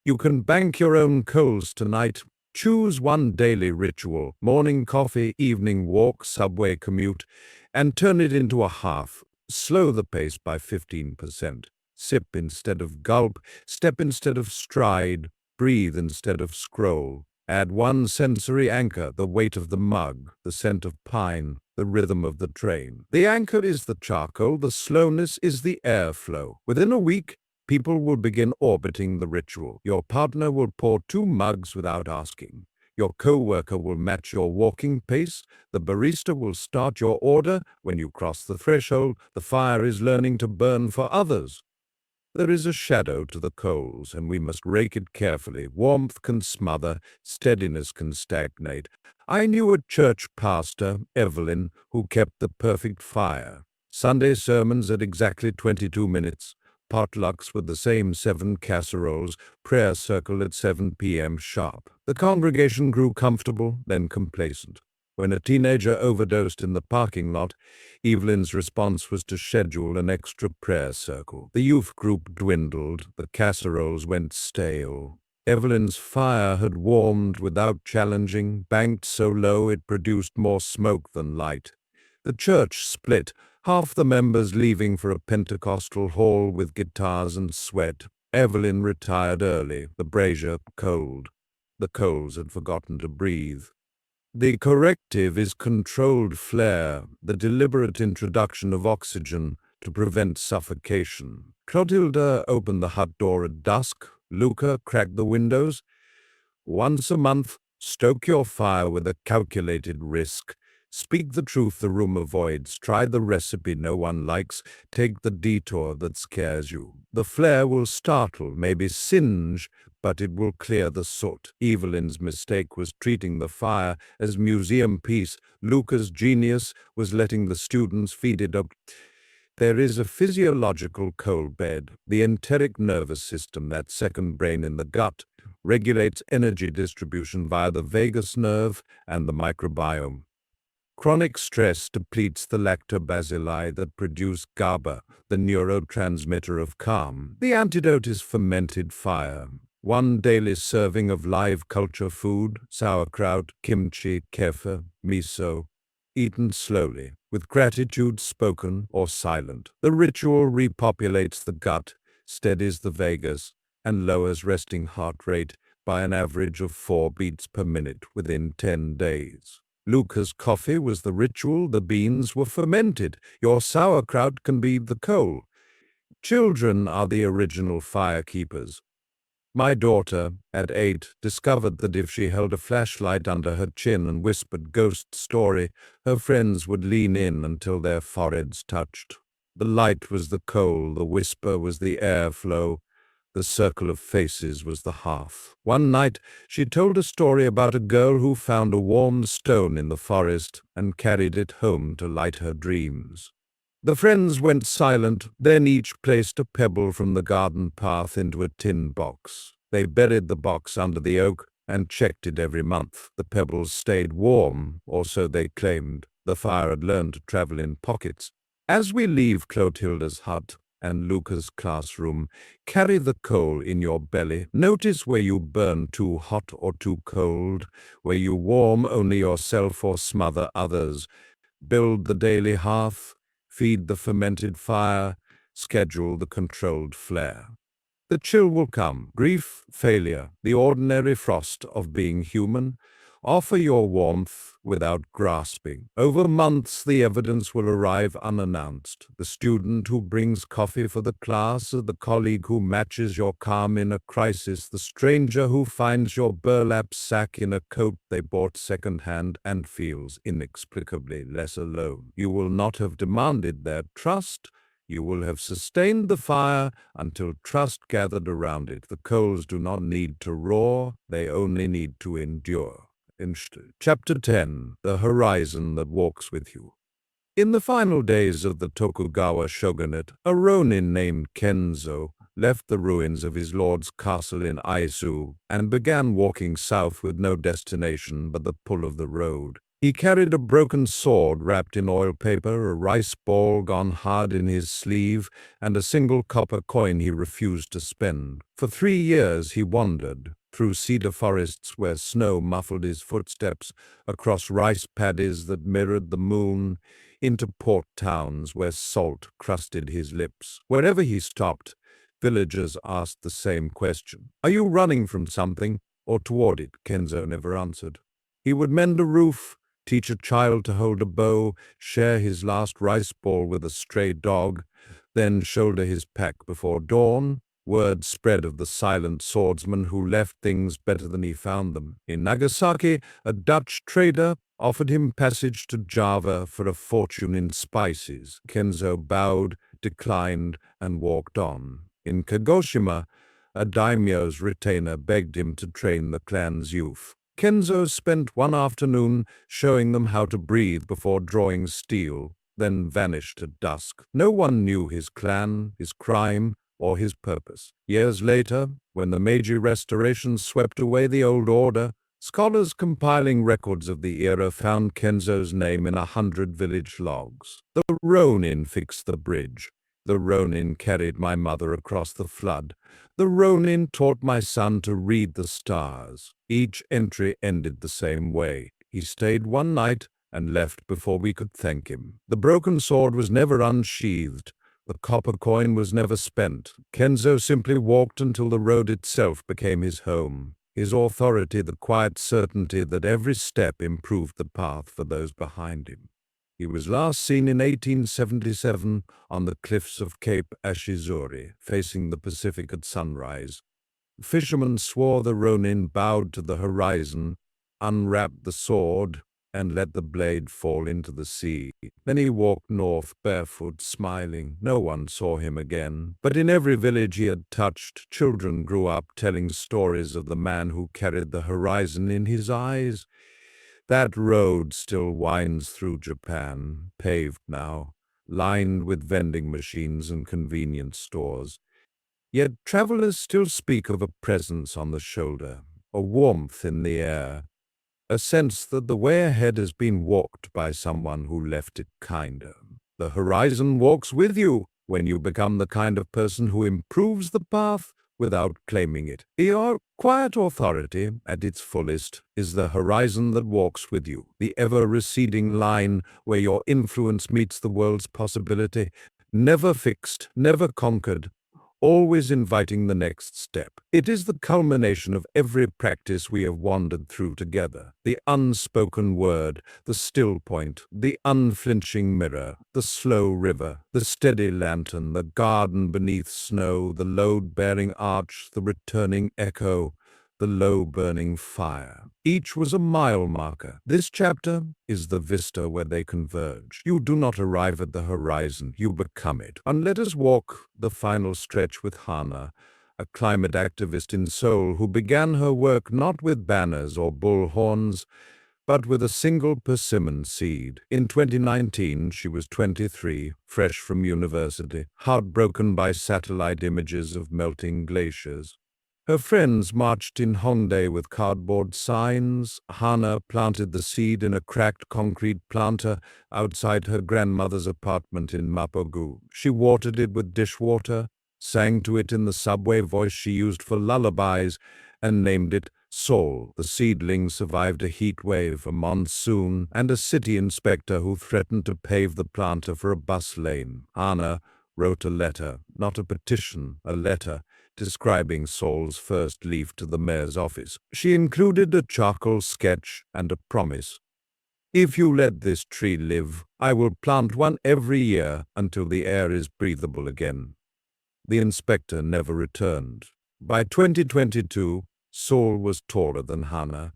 You can bank your own coals tonight. Choose one daily ritual, morning coffee, evening walk, subway commute, and turn it into a half. Slow the pace by 15%. Sip instead of gulp, step instead of stride, breathe instead of scroll. Add one sensory anchor, the weight of the mug, the scent of pine, the rhythm of the train. The anchor is the charcoal, the slowness is the airflow. Within a week, people will begin orbiting the ritual. Your partner will pour 2 mugs without asking. Your co-worker will match your walking pace. The barista will start your order. When you cross the threshold, the fire is learning to burn for others. There is a shadow to the coals, and we must rake it carefully. Warmth can smother, steadiness can stagnate. I knew a church pastor, Evelyn, who kept the perfect fire. Sunday sermons at exactly 22 minutes. Potlucks with the same 7 casseroles, prayer circle at 7 p.m. sharp. The congregation grew comfortable, then complacent. When a teenager overdosed in the parking lot, Evelyn's response was to schedule an extra prayer circle. The youth group dwindled, the casseroles went stale. Evelyn's fire had warmed without challenging, banked so low it produced more smoke than light. The church split, half the members leaving for a Pentecostal hall with guitars and sweat. Evelyn retired early, the brazier cold. The coals had forgotten to breathe. The corrective is controlled flare, the deliberate introduction of oxygen to prevent suffocation. Clotilde opened the hut door at dusk. Luca cracked the windows. Once a month, stoke your fire with a calculated risk. Speak the truth the room avoids. Try the recipe no one likes. Take the detour that scares you. The flare will startle, maybe singe, but it will clear the soot. Evelyn's mistake was treating the fire as museum piece. Luca's genius was letting the students feed it up. There is a physiological cold bed. The enteric nervous system, that second brain in the gut, regulates energy distribution via the vagus nerve and the microbiome. Chronic stress depletes the lactobacilli that produce GABA, the neurotransmitter of calm. The antidote is fermented fire. One daily serving of live culture food, sauerkraut, kimchi, kefir, miso, eaten slowly, with gratitude spoken or silent. The ritual repopulates the gut, steadies the vagus, and lowers resting heart rate by an average of 4 beats per minute within 10 days. Luca's coffee was the ritual. The beans were fermented. Your sauerkraut can be the coal. Children are the original firekeepers. My daughter, at 8, discovered that if she held a flashlight under her chin and whispered ghost story, her friends would lean in until their foreheads touched. The light was the coal, the whisper was the airflow, the circle of faces was the hearth. One night, she told a story about a girl who found a warm stone in the forest and carried it home to light her dreams. The friends went silent, then each placed a pebble from the garden path into a tin box. They buried the box under the oak and checked it every month. The pebbles stayed warm, or so they claimed. The fire had learned to travel in pockets. As we leave Clotilda's hut and Luca's classroom, carry the coal in your belly. Notice where you burn too hot or too cold, where you warm only yourself or smother others. Build the daily hearth, feed the fermented fire, schedule the controlled flare. The chill will come, grief, failure, the ordinary frost of being human. Offer your warmth without grasping. Over months, the evidence will arrive unannounced. The student who brings coffee for the class, the colleague who matches your calm in a crisis, the stranger who finds your burlap sack in a coat they bought secondhand and feels inexplicably less alone. You will not have demanded their trust. You will have sustained the fire until trust gathered around it. The coals do not need to roar, they only need to endure. Chapter 10. The Horizon That Walks With You. In the final days of the Tokugawa shogunate, a ronin named Kenzo left the ruins of his lord's castle in Aizu and began walking south with no destination but the pull of the road. He carried a broken sword wrapped in oil paper, a rice ball gone hard in his sleeve, and a single copper coin he refused to spend. For 3 years he wandered, through cedar forests where snow muffled his footsteps, across rice paddies that mirrored the moon, into port towns where salt crusted his lips. Wherever he stopped, villagers asked the same question. Are you running from something or toward it? Kenzo never answered. He would mend a roof, teach a child to hold a bow, share his last rice ball with a stray dog, then shoulder his pack before dawn. Word spread of the silent swordsman who left things better than he found them. In Nagasaki, a Dutch trader offered him passage to Java for a fortune in spices. Kenzo bowed, declined, and walked on. In Kagoshima, a daimyo's retainer begged him to train the clan's youth. Kenzo spent one afternoon showing them how to breathe before drawing steel, then vanished at dusk. No one knew his clan, his crime, or his purpose. Years later, when the Meiji Restoration swept away the old order, scholars compiling records of the era found Kenzo's name in 100 village logs. The ronin fixed the bridge. The ronin carried my mother across the flood. The ronin taught my son to read the stars. Each entry ended the same way. He stayed one night and left before we could thank him. The broken sword was never unsheathed. The copper coin was never spent. Kenzo simply walked until the road itself became his home. His authority, the quiet certainty that every step improved the path for those behind him. He was last seen in 1877 on the cliffs of Cape Ashizuri, facing the Pacific at sunrise. Fishermen swore, the ronin bowed to the horizon, unwrapped the sword, and let the blade fall into the sea. Then he walked north barefoot, smiling. No one saw him again. But in every village he had touched, children grew up telling stories of the man who carried the horizon in his eyes. That road still winds through Japan, paved now, lined with vending machines and convenience stores. Yet travelers still speak of a presence on the shoulder, a warmth in the air, a sense that the way ahead has been walked by someone who left it kinder. The horizon walks with you when you become the kind of person who improves the path without claiming it. Your quiet authority, at its fullest, is the horizon that walks with you, the ever-receding line where your influence meets the world's possibility, never fixed, never conquered, always inviting the next step. It is the culmination of every practice we have wandered through together. The unspoken word, the still point, the unflinching mirror, the slow river, the steady lantern, the garden beneath snow, the load-bearing arch, the returning echo, the low-burning fire. Each was a mile marker. This chapter is the vista where they converge. You do not arrive at the horizon, you become it. And let us walk the final stretch with Hana, a climate activist in Seoul who began her work not with banners or bullhorns, but with a single persimmon seed. In 2019, she was 23, fresh from university, heartbroken by satellite images of melting glaciers. Her friends marched in Hongdae with cardboard signs. Hana planted the seed in a cracked concrete planter outside her grandmother's apartment in Mapogu. She watered it with dishwater, sang to it in the subway voice she used for lullabies, and named it Seoul. The seedling survived a heat wave, a monsoon, and a city inspector who threatened to pave the planter for a bus lane. Hana wrote a letter, not a petition, a letter, describing Seoul's first leaf to the mayor's office. She included a charcoal sketch and a promise. If you let this tree live, I will plant one every year until the air is breathable again. The inspector never returned. By 2022, Seoul was taller than Hana,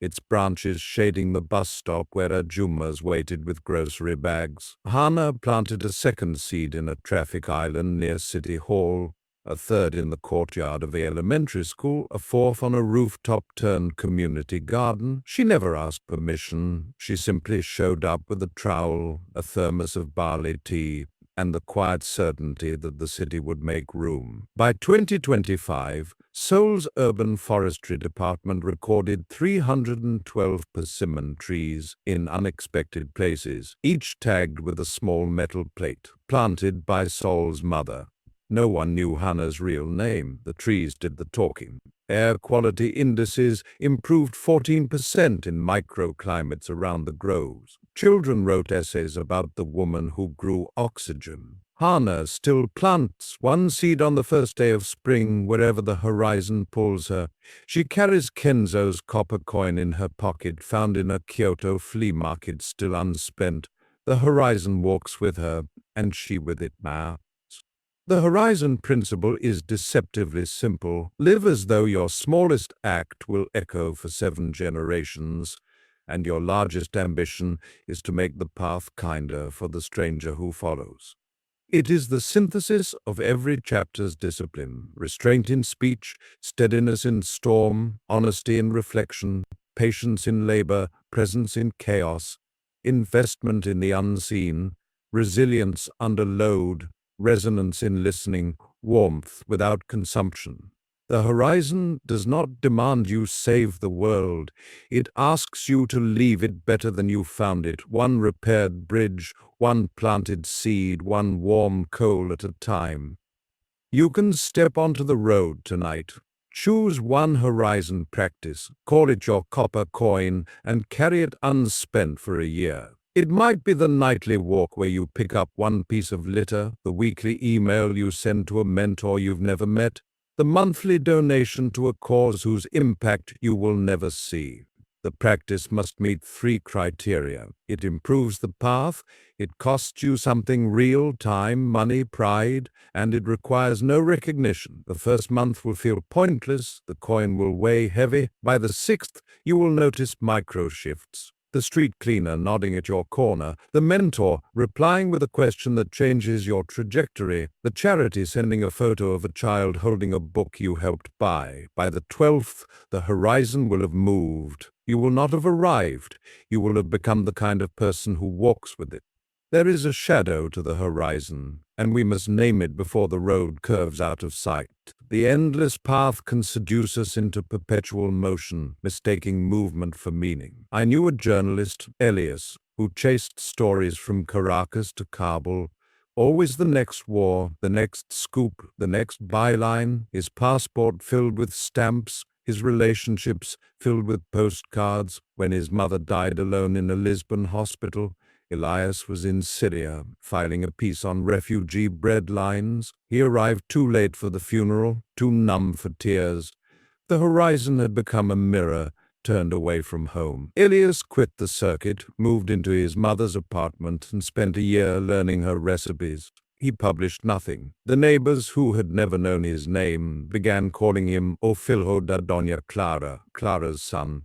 its branches shading the bus stop where Ajumas waited with grocery bags. Hana planted a second seed in a traffic island near City Hall, a third in the courtyard of the elementary school, a fourth on a rooftop-turned community garden. She never asked permission. She simply showed up with a trowel, a thermos of barley tea, and the quiet certainty that the city would make room. By 2025, Seoul's urban forestry department recorded 312 persimmon trees in unexpected places, each tagged with a small metal plate, planted by Seoul's mother. No one knew Hana's real name. The trees did the talking. Air quality indices improved 14% in microclimates around the groves. Children wrote essays about the woman who grew oxygen. Hana still plants one seed on the first day of spring wherever the horizon pulls her. She carries Kenzo's copper coin in her pocket, found in a Kyoto flea market still unspent. The horizon walks with her, and she with it now. The horizon principle is deceptively simple. Live as though your smallest act will echo for 7 generations, and your largest ambition is to make the path kinder for the stranger who follows. It is the synthesis of every chapter's discipline: restraint in speech, steadiness in storm, honesty in reflection, patience in labor, presence in chaos, investment in the unseen, resilience under load, resonance in listening, warmth without consumption. The horizon does not demand you save the world. It asks you to leave it better than you found it, one repaired bridge, one planted seed, one warm coal at a time. You can step onto the road tonight. Choose one horizon practice, call it your copper coin, and carry it unspent for a year. It might be the nightly walk where you pick up one piece of litter, the weekly email you send to a mentor you've never met, the monthly donation to a cause whose impact you will never see. The practice must meet 3 criteria. It improves the path, it costs you something real, time, money, pride, and it requires no recognition. The first month will feel pointless, the coin will weigh heavy. By the 6th, you will notice micro shifts. The street cleaner nodding at your corner, the mentor replying with a question that changes your trajectory, the charity sending a photo of a child holding a book you helped buy. By the 12th, the horizon will have moved. You will not have arrived. You will have become the kind of person who walks with it. There is a shadow to the horizon, and we must name it before the road curves out of sight. The endless path can seduce us into perpetual motion, mistaking movement for meaning. I knew a journalist, Elias, who chased stories from Caracas to Kabul. Always the next war, the next scoop, the next byline, his passport filled with stamps, his relationships filled with postcards. When his mother died alone in a Lisbon hospital, Elias was in Syria, filing a piece on refugee breadlines. He arrived too late for the funeral, too numb for tears. The horizon had become a mirror, turned away from home. Elias quit the circuit, moved into his mother's apartment, and spent a year learning her recipes. He published nothing. The neighbors, who had never known his name, began calling him O Filho da Doña Clara, Clara's son.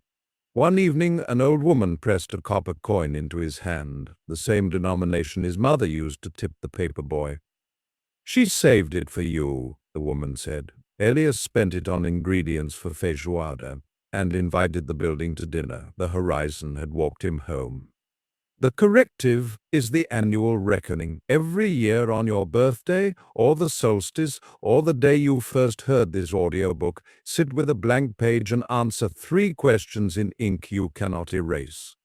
One evening, an old woman pressed a copper coin into his hand, the same denomination his mother used to tip the paper boy. "She saved it for you," the woman said. Elias spent it on ingredients for feijoada and invited the building to dinner. The horizon had walked him home. The corrective is the annual reckoning. Every year on your birthday, or the solstice, or the day you first heard this audiobook, sit with a blank page and answer 3 questions in ink you cannot erase.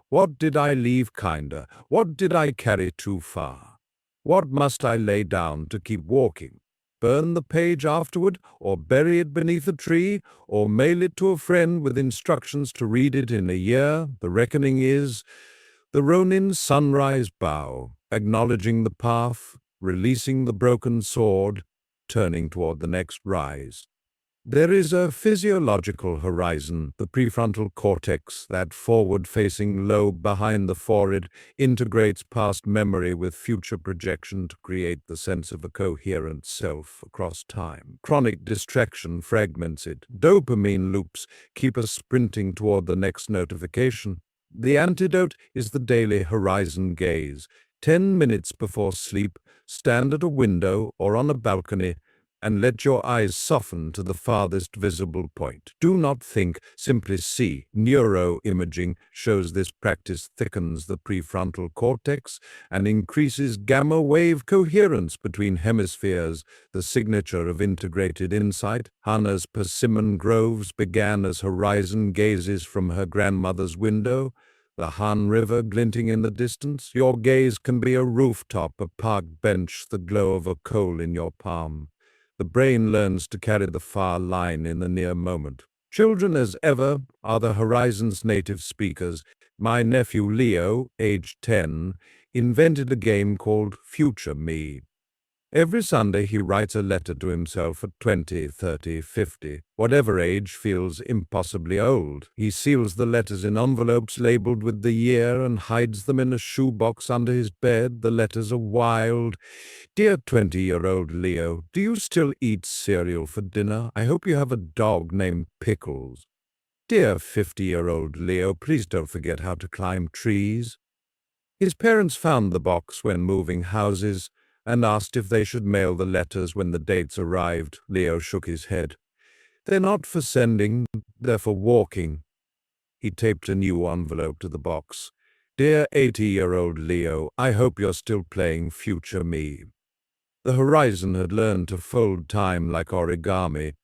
What did I leave kinder? What did I carry too far? What must I lay down to keep walking? Burn the page afterward, or bury it beneath a tree, or mail it to a friend with instructions to read it in a year? The reckoning is the Ronin's sunrise bow, acknowledging the path, releasing the broken sword, turning toward the next rise. There is a physiological horizon, the prefrontal cortex, that forward-facing lobe behind the forehead, integrates past memory with future projection to create the sense of a coherent self across time. Chronic distraction fragments it. Dopamine loops keep us sprinting toward the next notification. The antidote is the daily horizon gaze. 10 minutes before sleep, stand at a window or on a balcony and let your eyes soften to the farthest visible point. Do not think, simply see. Neuroimaging shows this practice thickens the prefrontal cortex and increases gamma wave coherence between hemispheres, the signature of integrated insight. Hannah's persimmon groves began as horizon gazes from her grandmother's window, the Han River glinting in the distance. Your gaze can be a rooftop, a park bench, the glow of a coal in your palm. The brain learns to carry the far line in the near moment. Children, as ever, are the horizon's native speakers. My nephew Leo, aged 10, invented a game called Future Me. Every Sunday he writes a letter to himself at 20, 30, 50. Whatever age feels impossibly old. He seals the letters in envelopes labeled with the year and hides them in a shoebox under his bed. The letters are wild. Dear 20-year-old Leo, do you still eat cereal for dinner? I hope you have a dog named Pickles. Dear 50-year-old Leo, please don't forget how to climb trees. His parents found the box when moving houses and asked if they should mail the letters when the dates arrived. Leo shook his head. They're not for sending, they're for walking. He taped a new envelope to the box. Dear 80-year-old Leo, I hope you're still playing Future Me. The horizon had learned to fold time like origami.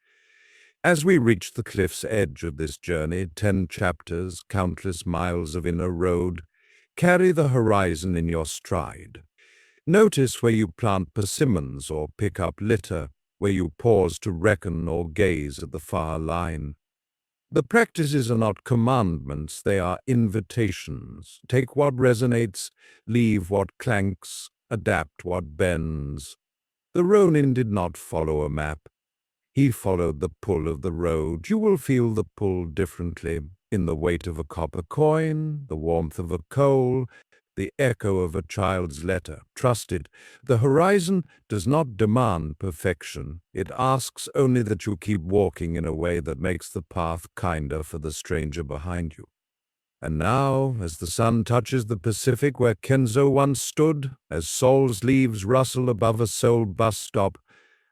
As we reach the cliff's edge of this journey, 10 chapters, countless miles of inner road, carry the horizon in your stride. Notice where you plant persimmons or pick up litter, where you pause to reckon or gaze at the far line. The practices are not commandments, they are invitations. Take what resonates, leave what clanks, adapt what bends. The Ronin did not follow a map. He followed the pull of the road. You will feel the pull differently. in the weight of a copper coin, the warmth of a coal, the echo of a child's letter. Trust it. The horizon does not demand perfection. It asks only that you keep walking in a way that makes the path kinder for the stranger behind you. And now, as the sun touches the Pacific where Kenzo once stood, as Sol's leaves rustle above a Seoul bus stop,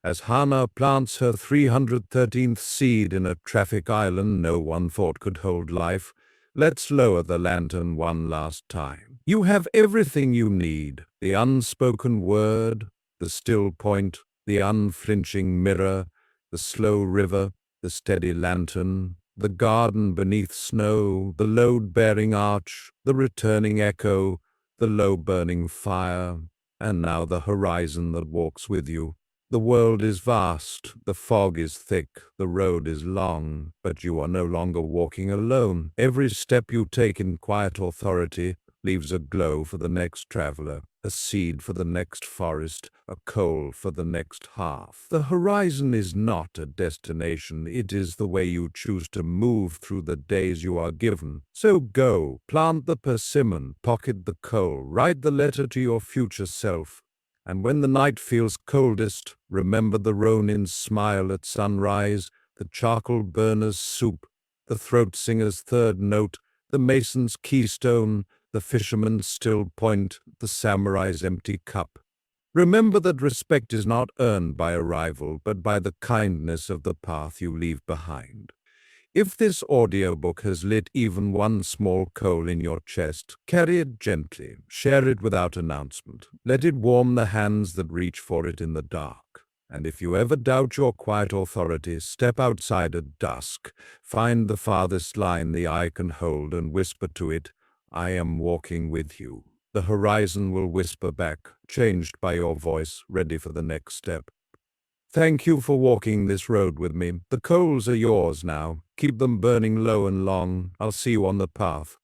as Hana plants her 313th seed in a traffic island no one thought could hold life, let's lower the lantern one last time. You have everything you need: the unspoken word, the still point, the unflinching mirror, the slow river, the steady lantern, the garden beneath snow, the load-bearing arch, the returning echo, the low-burning fire, and now the horizon that walks with you. The world is vast, the fog is thick, the road is long, but you are no longer walking alone. Every step you take in quiet authority leaves a glow for the next traveler, a seed for the next forest, a coal for the next hearth. The horizon is not a destination, it is the way you choose to move through the days you are given. So go, plant the persimmon, pocket the coal, write the letter to your future self. And when the night feels coldest, remember the Ronin's smile at sunrise, the charcoal burner's soup, the throat singer's third note, the mason's keystone, the fisherman's still point, the samurai's empty cup. Remember that respect is not earned by arrival, but by the kindness of the path you leave behind. If this audiobook has lit even one small coal in your chest, carry it gently, share it without announcement. Let it warm the hands that reach for it in the dark. And if you ever doubt your quiet authority, step outside at dusk, find the farthest line the eye can hold and whisper to it, "I am walking with you." The horizon will whisper back, changed by your voice, ready for the next step. Thank you for walking this road with me. The coals are yours now. Keep them burning low and long. I'll see you on the path.